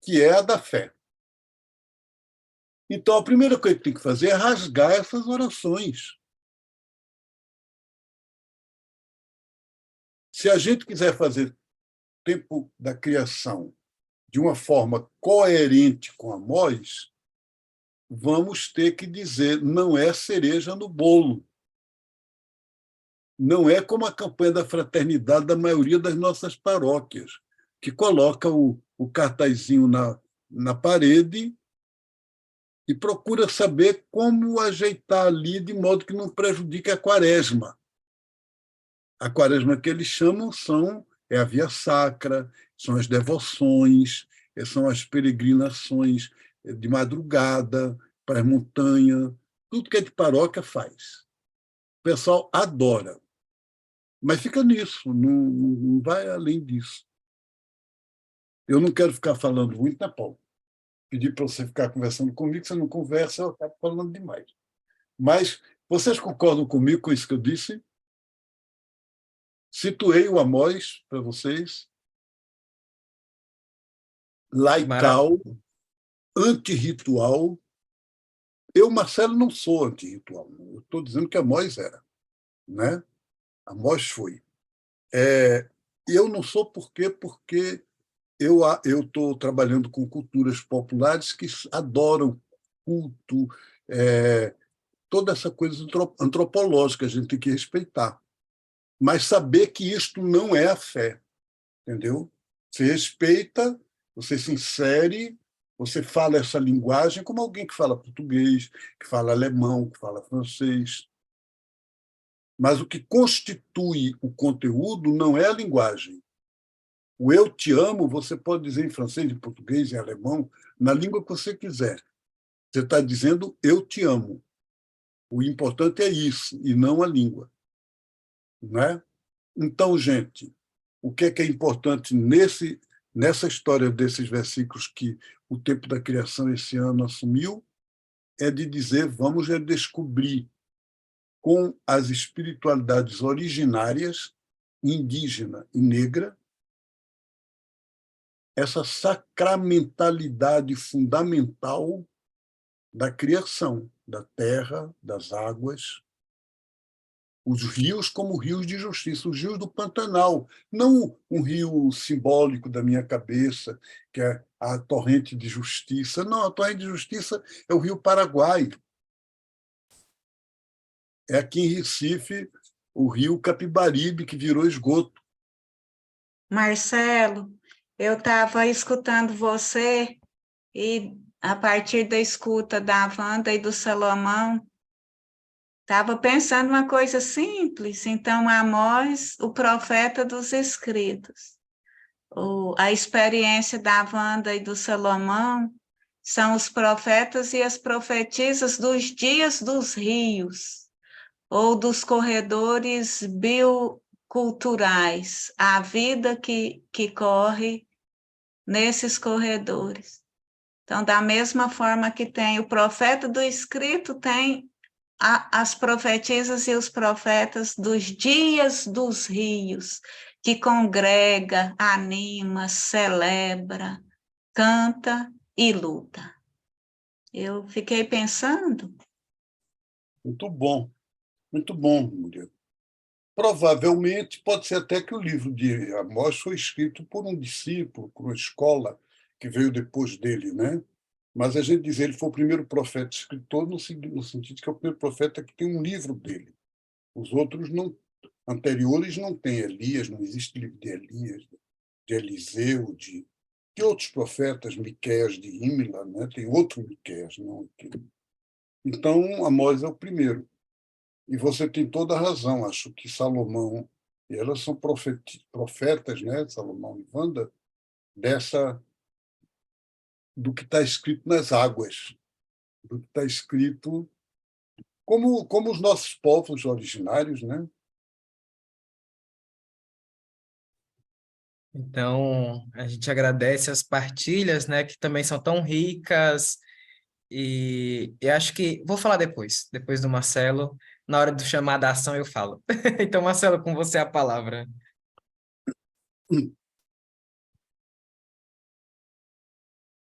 que é a da fé. Então, a primeira coisa que tem que fazer é rasgar essas orações. Se a gente quiser fazer tempo da criação de uma forma coerente com Amós, vamos ter que dizer, não é cereja no bolo. Não é como a campanha da fraternidade da maioria das nossas paróquias, que coloca o cartazinho na parede e procura saber como ajeitar ali de modo que não prejudique a quaresma. A quaresma que eles chamam é a via sacra, são as devoções, são as peregrinações de madrugada para as montanhas, tudo que é de paróquia faz. O pessoal adora. Mas fica nisso, não vai além disso. Eu não quero ficar falando muito, né, Paulo? Pedir para você ficar conversando comigo, você não conversa, eu acabo falando demais. Mas vocês concordam comigo com isso que eu disse? Situei o Amós para vocês, laical, antirritual. Eu, Marcelo, não sou antirritual. Eu estou dizendo que Amós era. Né? Amós foi. Eu não sou por quê? Porque eu estou trabalhando com culturas populares que adoram culto, toda essa coisa antropológica, a gente tem que respeitar. Mas saber que isto não é a fé, entendeu? Você respeita, você se insere, você fala essa linguagem como alguém que fala português, que fala alemão, que fala francês. Mas o que constitui o conteúdo não é a linguagem. O eu te amo, você pode dizer em francês, em português, em alemão, na língua que você quiser. Você está dizendo eu te amo. O importante é isso, e não a língua. Não é? Então, gente, o que é importante nessa história desses versículos que o tempo da criação esse ano assumiu, é de dizer, vamos redescobrir com as espiritualidades originárias, indígena e negra, essa sacramentalidade fundamental da criação, da terra, das águas, os rios como rios de justiça, os rios do Pantanal, não um rio simbólico da minha cabeça, que é a torrente de justiça. Não, a torrente de justiça é o rio Paraguai. É aqui em Recife o rio Capibaribe, que virou esgoto. Marcelo, eu estava escutando você e, a partir da escuta da Wanda e do Salomão, estava pensando uma coisa simples. Então, Amós, o profeta dos escritos. A experiência da Wanda e do Salomão são os profetas e as profetisas dos dias dos rios, ou dos corredores bioculturais, a vida que corre nesses corredores. Então, da mesma forma que tem o profeta do escrito, tem as profetisas e os profetas dos dias dos rios, que congrega, anima, celebra, canta e luta. Eu fiquei pensando. Muito bom, Muriel. Provavelmente, pode ser até que o livro de Amós foi escrito por um discípulo, por uma escola que veio depois dele, né? Mas a gente diz ele foi o primeiro profeta escritor no sentido que é o primeiro profeta que tem um livro dele. Os outros não, anteriores não têm. Elias, não existe livro de Elias, de Eliseu, de outros profetas, Miqueias de Ímila, né? Tem outro Miqueias, não aquele. Então, Amós é o primeiro. E você tem toda a razão. Acho que Salomão, e elas são profetas, né? Salomão e Wanda, do que está escrito nas águas, do que está escrito como os nossos povos originários, né? Então, a gente agradece as partilhas, né, que também são tão ricas, e acho que vou falar depois do Marcelo, na hora do chamar da ação eu falo. Então, Marcelo, com você a palavra.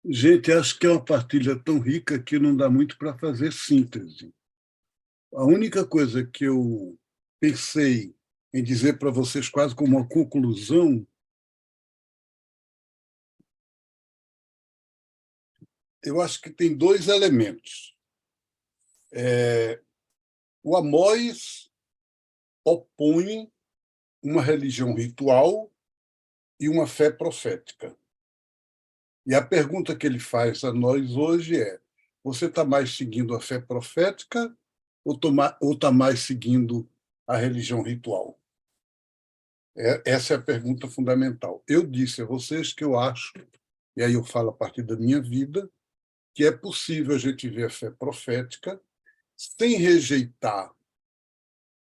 Gente, acho que é uma partilha tão rica que não dá muito para fazer síntese. A única coisa que eu pensei em dizer para vocês quase como uma conclusão, eu acho que tem dois elementos. O Amós opõe uma religião ritual e uma fé profética. E a pergunta que ele faz a nós hoje é: você está mais seguindo a fé profética ou está mais seguindo a religião ritual? Essa é a pergunta fundamental. Eu disse a vocês que eu acho, e aí eu falo a partir da minha vida, que é possível a gente ver a fé profética sem rejeitar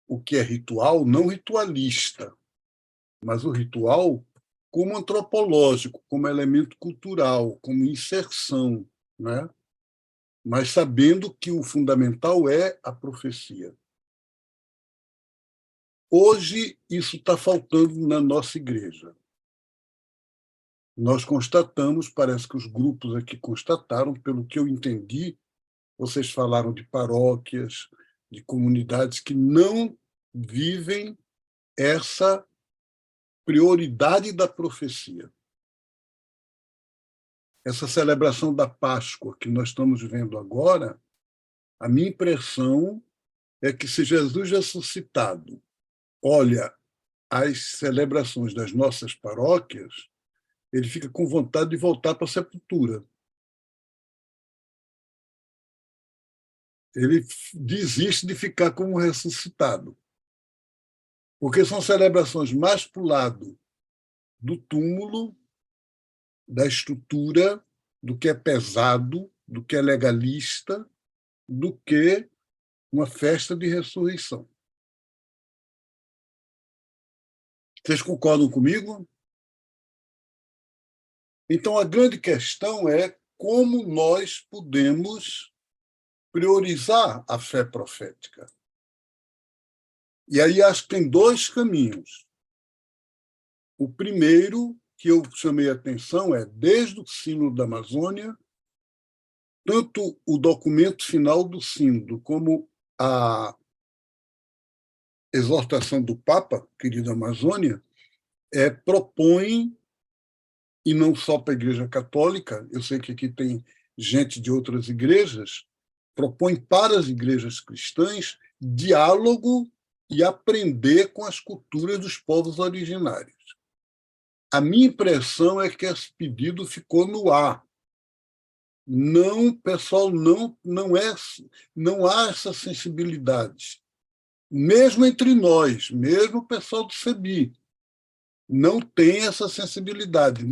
o que é ritual, não ritualista, mas o ritual como antropológico, como elemento cultural, como inserção, né? Mas sabendo que o fundamental é a profecia. Hoje, isso está faltando na nossa igreja. Nós constatamos, parece que os grupos aqui constataram, pelo que eu entendi, vocês falaram de paróquias, de comunidades que não vivem essa prioridade da profecia. Essa celebração da Páscoa que nós estamos vendo agora, a minha impressão é que se Jesus ressuscitado olha as celebrações das nossas paróquias, ele fica com vontade de voltar para a sepultura. Ele desiste de ficar como ressuscitado, porque são celebrações mais para o lado do túmulo, da estrutura, do que é pesado, do que é legalista, do que uma festa de ressurreição. Vocês concordam comigo? Então, a grande questão é como nós podemos priorizar a fé profética. E aí acho que tem dois caminhos. O primeiro, que eu chamei a atenção, é, desde o Sínodo da Amazônia, tanto o documento final do Sínodo como a exortação do Papa, querida Amazônia, propõe, e não só para a Igreja Católica, eu sei que aqui tem gente de outras igrejas, propõe para as igrejas cristãs diálogo e aprender com as culturas dos povos originários. A minha impressão é que esse pedido ficou no ar. Não, pessoal, não há essa sensibilidade. Mesmo entre nós, mesmo o pessoal do CEBI, não tem essa sensibilidade.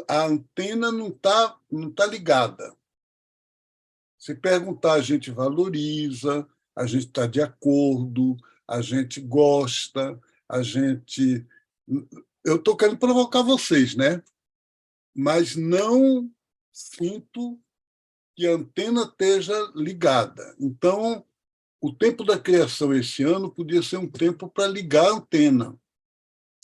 A antena não tá ligada. Se perguntar, a gente valoriza, a gente está de acordo, a gente gosta, a gente... Eu estou querendo provocar vocês, né? Mas não sinto que a antena esteja ligada. Então, o tempo da criação esse ano podia ser um tempo para ligar a antena.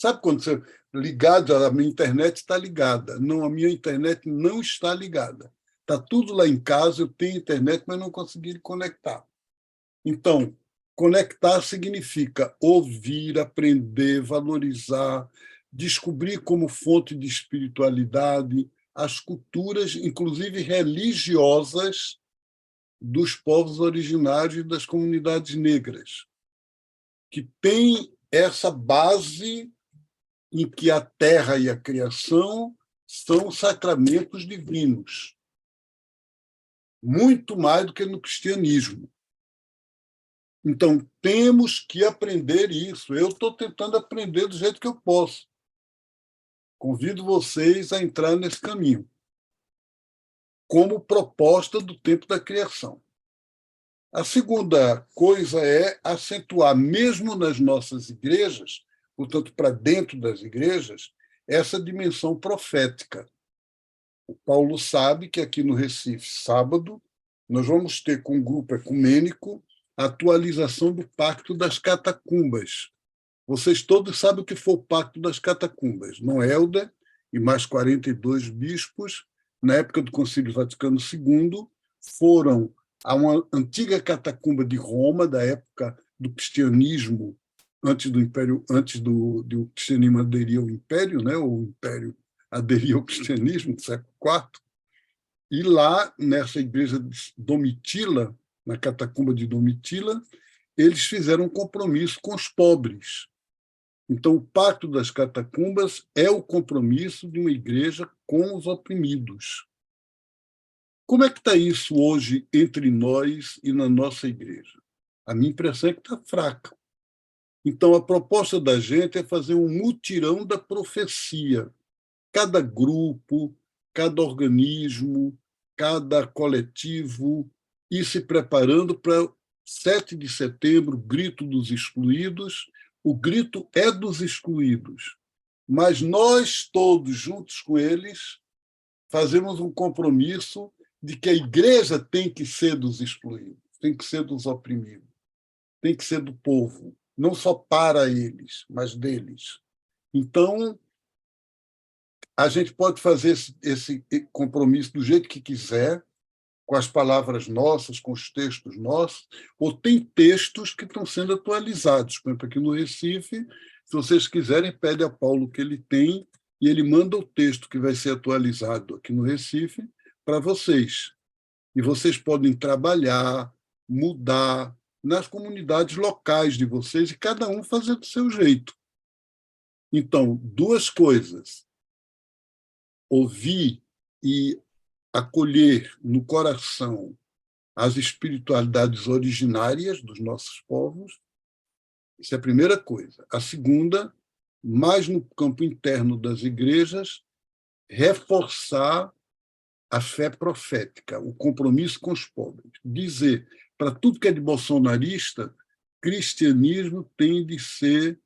Sabe quando você ligado, a minha internet está ligada? Não, a minha internet não está ligada. Está tudo lá em casa, eu tenho internet, mas não consegui conectar. Então, conectar significa ouvir, aprender, valorizar, descobrir como fonte de espiritualidade as culturas, inclusive religiosas, dos povos originários e das comunidades negras, que têm essa base em que a terra e a criação são sacramentos divinos, muito mais do que no cristianismo. Então, temos que aprender isso. Eu estou tentando aprender do jeito que eu posso. Convido vocês a entrar nesse caminho, como proposta do tempo da criação. A segunda coisa é acentuar, mesmo nas nossas igrejas, portanto, para dentro das igrejas, essa dimensão profética. O Paulo sabe que aqui no Recife, sábado, nós vamos ter com o grupo ecumênico a atualização do Pacto das Catacumbas. Vocês todos sabem o que foi o Pacto das Catacumbas. Noélder e mais 42 bispos, na época do Concílio Vaticano II, foram a uma antiga catacumba de Roma, da época do cristianismo, antes do cristianismo aderir ao Império, né? Ou o Império aderir ao cristianismo, no século IV, e lá, nessa igreja de Domitila, na catacumba de Domitila, eles fizeram um compromisso com os pobres. Então, o Pacto das Catacumbas é o compromisso de uma igreja com os oprimidos. Como é que está isso hoje entre nós e na nossa igreja? A minha impressão é que está fraca. Então, a proposta da gente é fazer um mutirão da profecia. Cada grupo, cada organismo, cada coletivo ir se preparando para 7 de setembro, Grito dos Excluídos. O grito é dos excluídos, mas nós todos, juntos com eles, fazemos um compromisso de que a igreja tem que ser dos excluídos, tem que ser dos oprimidos, tem que ser do povo, não só para eles, mas deles. Então, a gente pode fazer esse compromisso do jeito que quiser, com as palavras nossas, com os textos nossos, ou tem textos que estão sendo atualizados. Por exemplo, aqui no Recife, se vocês quiserem, pede a Paulo o que ele tem e ele manda o texto que vai ser atualizado aqui no Recife para vocês. E vocês podem trabalhar, mudar, nas comunidades locais de vocês, e cada um fazer do seu jeito. Então, duas coisas: ouvir e acolher no coração as espiritualidades originárias dos nossos povos. Isso é a primeira coisa. A segunda, mais no campo interno das igrejas, reforçar a fé profética, o compromisso com os pobres. Dizer, para tudo que é de bolsonarista, cristianismo tem de ser,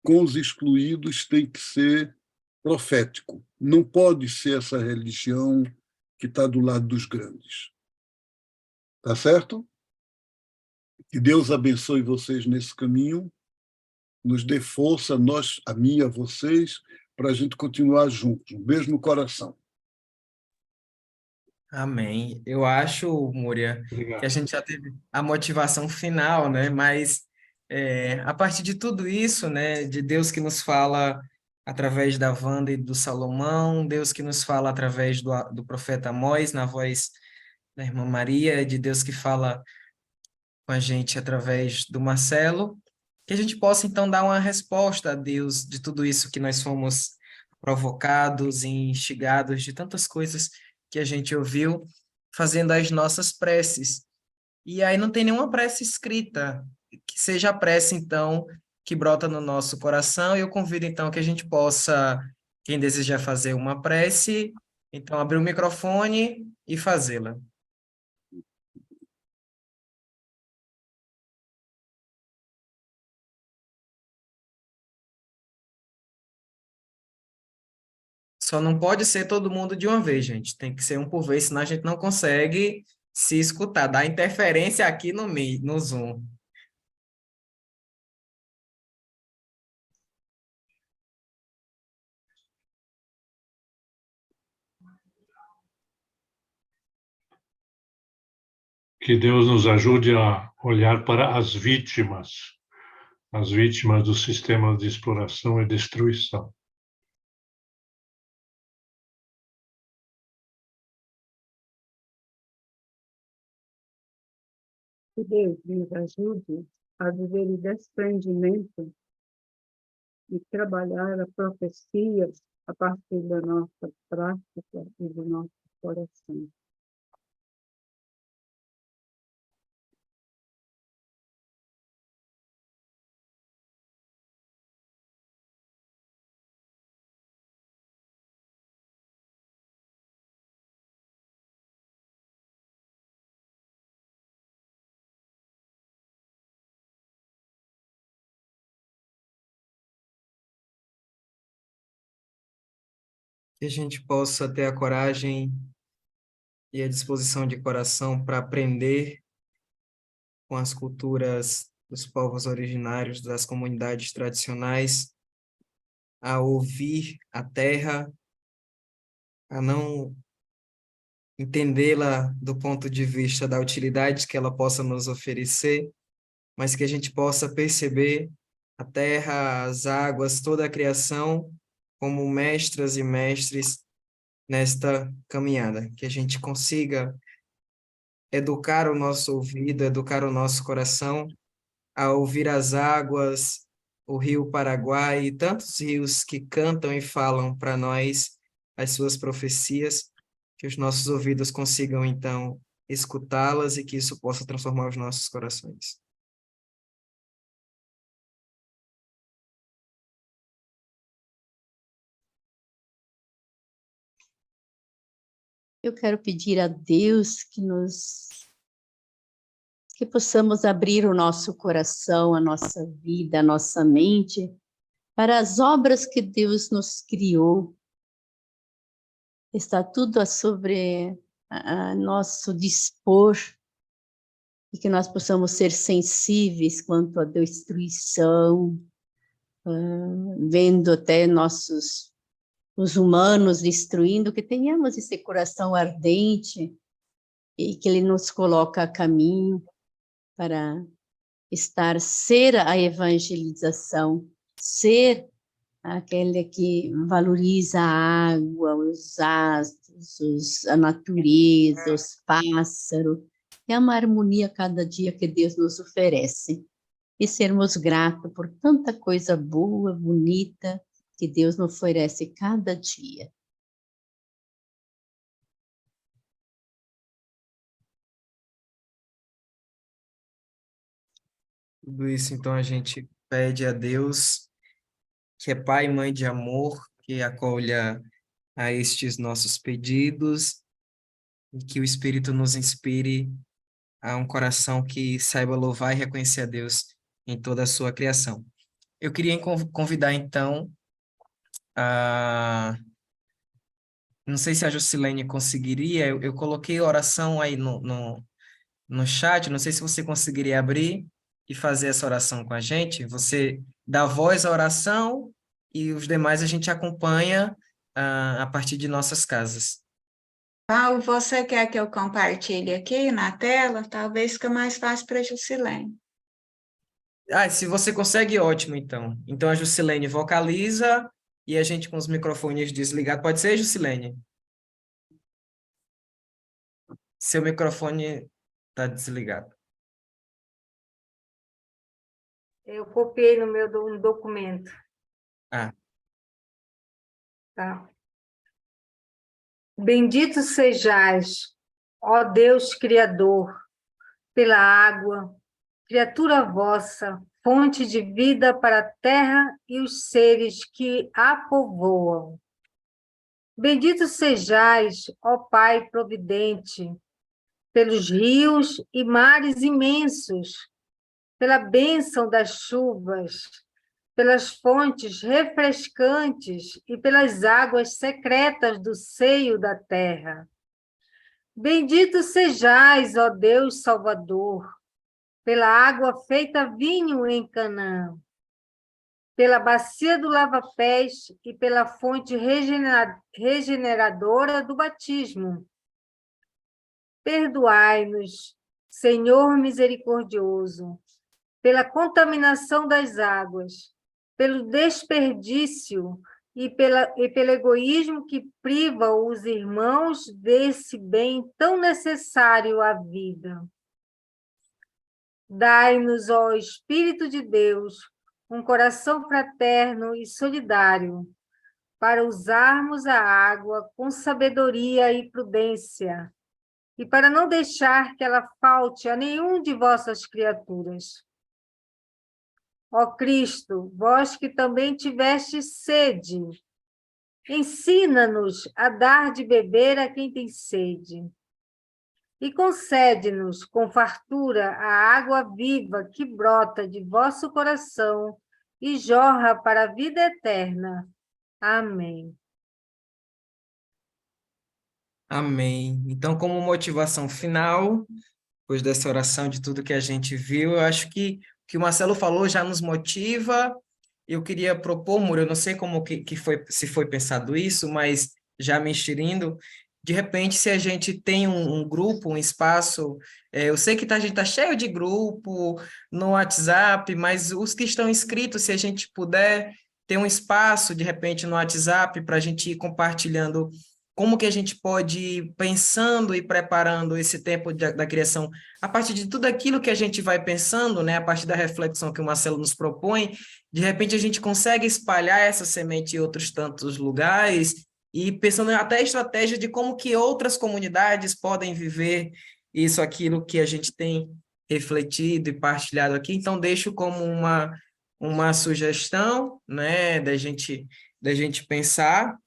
com os excluídos, tem que ser profético. Não pode ser essa religião que está do lado dos grandes. Tá certo? Que Deus abençoe vocês nesse caminho, nos dê força, nós, a mim, a vocês, para a gente continuar juntos. Um beijo no coração. Amém. Eu acho, Múria, que a Obrigado. gente já teve a motivação final, né? Mas a partir de tudo isso, né? De Deus que nos fala através da Wanda e do Salomão, Deus que nos fala através do profeta Amós, na voz da irmã Maria, de Deus que fala com a gente através do Marcelo, que a gente possa então dar uma resposta a Deus de tudo isso que nós fomos provocados e instigados de tantas coisas que a gente ouviu, fazendo as nossas preces. E aí não tem nenhuma prece escrita, que seja a prece então que brota no nosso coração, e eu convido então que a gente possa, quem desejar fazer uma prece, então abrir o microfone e fazê-la. Só não pode ser todo mundo de uma vez, gente. Tem que ser um por vez, senão a gente não consegue se escutar. Dá interferência aqui no Zoom. Que Deus nos ajude a olhar para as vítimas do sistema de exploração e destruição. Que Deus nos ajude a viver o desprendimento e trabalhar a profecia a partir da nossa prática e do nosso coração. Que a gente possa ter a coragem e a disposição de coração para aprender com as culturas dos povos originários, das comunidades tradicionais, a ouvir a terra, a não entendê-la do ponto de vista da utilidade que ela possa nos oferecer, mas que a gente possa perceber a terra, as águas, toda a criação como mestras e mestres nesta caminhada, que a gente consiga educar o nosso ouvido, educar o nosso coração a ouvir as águas, o rio Paraguai e tantos rios que cantam e falam para nós as suas profecias, que os nossos ouvidos consigam então escutá-las e que isso possa transformar os nossos corações. Eu quero pedir a Deus que possamos abrir o nosso coração, a nossa vida, a nossa mente para as obras que Deus nos criou. Está tudo sobre a nosso dispor e que nós possamos ser sensíveis quanto à destruição, vendo até os humanos destruindo, que tenhamos esse coração ardente e que Ele nos coloca a caminho para ser a evangelização, ser aquele que valoriza a água, os astros, a natureza, os pássaros, é uma harmonia a cada dia que Deus nos oferece. E sermos gratos por tanta coisa boa, bonita, que Deus nos oferece cada dia. Tudo isso, então, a gente pede a Deus, que é Pai e Mãe de amor, que acolha a estes nossos pedidos e que o Espírito nos inspire a um coração que saiba louvar e reconhecer a Deus em toda a sua criação. Eu queria convidar, então, a... Não sei se a Jusilene conseguiria, eu coloquei oração aí no chat, não sei se você conseguiria abrir e fazer essa oração com a gente. Você dá voz à oração e os demais a gente acompanha a partir de nossas casas. Paulo, você quer que eu compartilhe aqui na tela? Talvez fique mais fácil para a Jusilene. Se você consegue, ótimo, então. Então, a Jusilene vocaliza e a gente com os microfones desligados. Pode ser, Jusilene? Seu microfone está desligado. Eu copiei no meu documento. Ah. Tá. Bendito sejais, ó Deus Criador, pela água, criatura vossa, fonte de vida para a terra e os seres que a povoam. Bendito sejais, ó Pai providente, pelos rios e mares imensos, pela bênção das chuvas, pelas fontes refrescantes e pelas águas secretas do seio da terra. Bendito sejais, ó Deus Salvador, pela água feita vinho em Canaã, pela bacia do lava-pés e pela fonte regeneradora do batismo. Perdoai-nos, Senhor misericordioso, pela contaminação das águas, pelo desperdício e pelo egoísmo que priva os irmãos desse bem tão necessário à vida. Dai-nos, ó Espírito de Deus, um coração fraterno e solidário, para usarmos a água com sabedoria e prudência, e para não deixar que ela falte a nenhum de vossas criaturas. Ó Cristo, vós que também tivestes sede, ensina-nos a dar de beber a quem tem sede. E concede-nos com fartura a água viva que brota de vosso coração e jorra para a vida eterna. Amém. Amém. Então, como motivação final, depois dessa oração de tudo que a gente viu, eu acho que o que o Marcelo falou já nos motiva. Eu queria propor, Muro, eu não sei como que foi, se foi pensado isso, mas já me inserindo, de repente, se a gente tem um grupo, um espaço, eu sei que a gente está cheio de grupo no WhatsApp, mas os que estão inscritos, se a gente puder ter um espaço, de repente, no WhatsApp, para a gente ir compartilhando como que a gente pode ir pensando e preparando esse tempo da criação a partir de tudo aquilo que a gente vai pensando, né, a partir da reflexão que o Marcelo nos propõe, de repente a gente consegue espalhar essa semente em outros tantos lugares e pensando até a estratégia de como que outras comunidades podem viver isso, aquilo que a gente tem refletido e partilhado aqui. Então, deixo como uma sugestão, né, da gente pensar,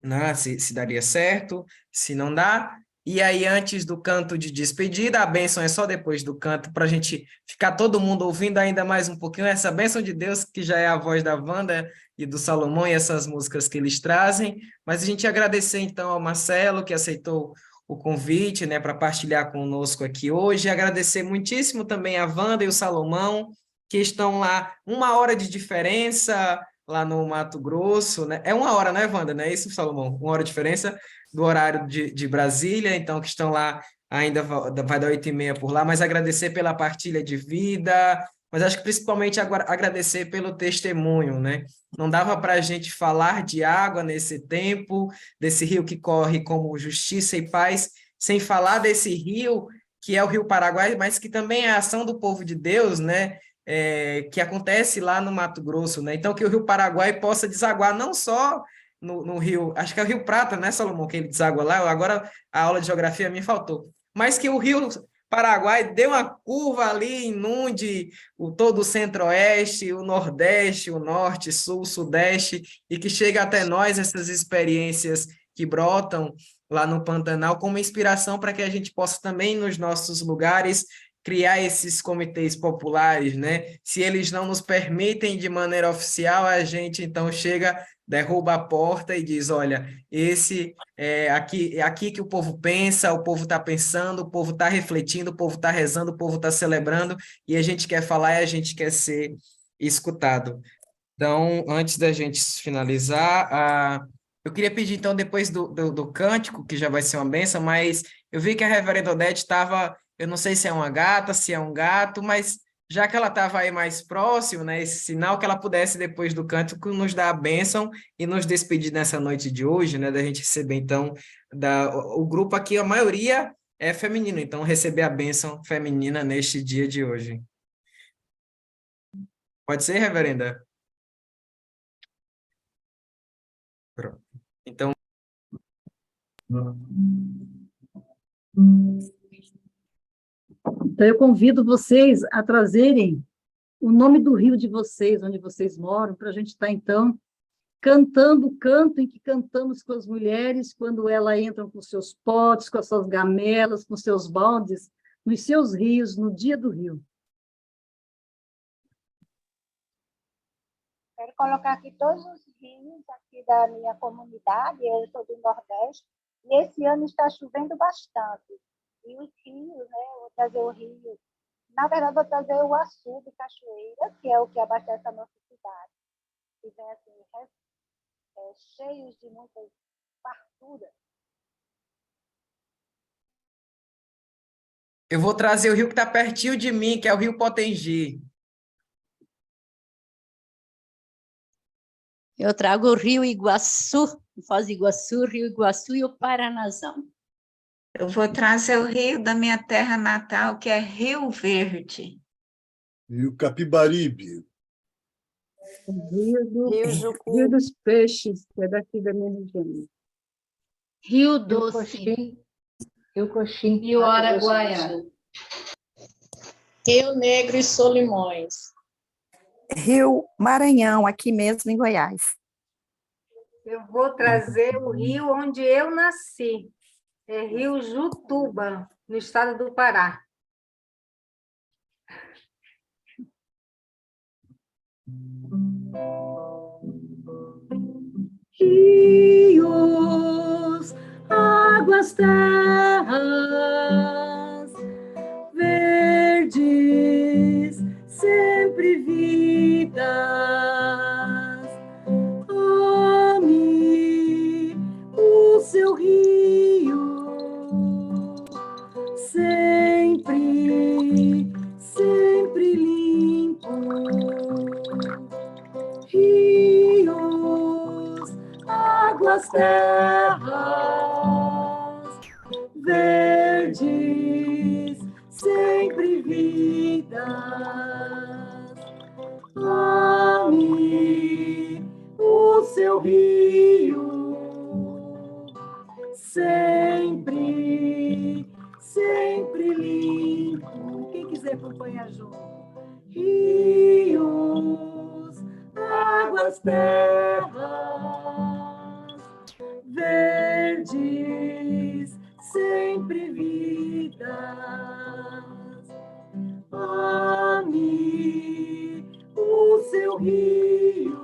né, se daria certo, se não dá. E aí, antes do canto de despedida, a bênção é só depois do canto, para a gente ficar todo mundo ouvindo ainda mais um pouquinho essa bênção de Deus, que já é a voz da Wanda e do Salomão e essas músicas que eles trazem. Mas a gente agradecer, então, ao Marcelo, que aceitou o convite, né, para partilhar conosco aqui hoje. E agradecer muitíssimo também a Wanda e o Salomão, que estão lá 1 hora de diferença, lá no Mato Grosso, né? É 1 hora, né, Wanda? Não é isso, Salomão? 1 hora de diferença do horário de Brasília, então, que estão lá, ainda vai dar 8h30 por lá, mas agradecer pela partilha de vida, mas acho que principalmente agradecer pelo testemunho, né? Não dava para a gente falar de água nesse tempo, desse rio que corre como justiça e paz, sem falar desse rio que é o Rio Paraguai, mas que também é a ação do povo de Deus, né? Que acontece lá no Mato Grosso, né? Então, que o Rio Paraguai possa desaguar não só no Rio, acho que é o Rio Prata, né, Salomão, que ele deságua lá, agora a aula de geografia me faltou, mas que o Rio Paraguai dê uma curva ali, inunde todo o centro-oeste, o nordeste, o norte, sul, sudeste, e que chegue até nós essas experiências que brotam lá no Pantanal como inspiração para que a gente possa também, nos nossos lugares, criar esses comitês populares, né? Se eles não nos permitem de maneira oficial, a gente então chega, derruba a porta e diz, olha, esse é aqui que o povo pensa, o povo está pensando, o povo está refletindo, o povo está rezando, o povo está celebrando, e a gente quer falar e a gente quer ser escutado. Então, antes da gente finalizar, eu queria pedir, então, depois do cântico, que já vai ser uma bênção, mas eu vi que a reverenda Odete estava, eu não sei se é uma gata, se é um gato, mas já que ela estava aí mais próximo, né, esse sinal que ela pudesse, depois do cântico, nos dar a bênção e nos despedir nessa noite de hoje, né, da gente receber, então, o grupo aqui, a maioria é feminino, então, receber a bênção feminina neste dia de hoje. Pode ser, reverenda? Pronto. Então, eu convido vocês a trazerem o nome do rio de vocês, onde vocês moram, para a gente estar, então, cantando o canto em que cantamos com as mulheres quando elas entram com seus potes, com as suas gamelas, com seus baldes, nos seus rios, no dia do rio. Quero colocar aqui todos os rios aqui da minha comunidade, eu sou do Nordeste, e esse ano está chovendo bastante. E os rios, né, eu vou trazer o rio, na verdade vou trazer o Açu de Cachoeira, que é o que abastece a nossa cidade. E vem assim, cheios de muitas farturas. eu vou trazer o rio que está pertinho de mim, que é o Rio Potengi. Eu trago o Rio Iguaçu, Foz do Iguaçu, Rio Iguaçu e o Paranazão. Eu vou trazer o rio da minha terra natal, que é Rio Verde. E o Capibaribe. Rio dos Peixes, que é daqui da minha região. Rio Doce. Rio Coxim. Rio Araguaia. Rio Negro e Solimões. Rio Maranhão, aqui mesmo em Goiás. Eu vou trazer o rio onde eu nasci. É Rio Jutuba, no estado do Pará. Rios, águas, terras, verdes, sempre vidas. Ame o seu rio, sempre, sempre limpo. Rios, águas, terras, verdes, sempre vidas. Ame o seu rio, sempre, sempre limpo. Quem quiser acompanhar junto. Rios, águas, terras, verdes, sempre vidas. Ame o seu rio,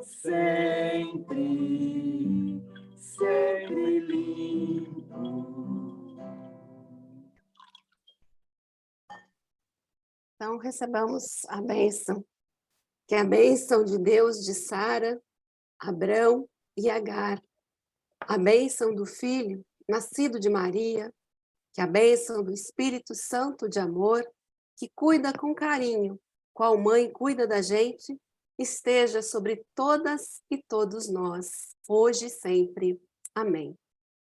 sempre, sempre limpo. Então, recebamos a bênção, que é a bênção de Deus de Sara, Abrão e Agar, a bênção do Filho, nascido de Maria, que é a bênção do Espírito Santo de amor, que cuida com carinho, qual mãe cuida da gente, esteja sobre todas e todos nós, hoje e sempre. Amém.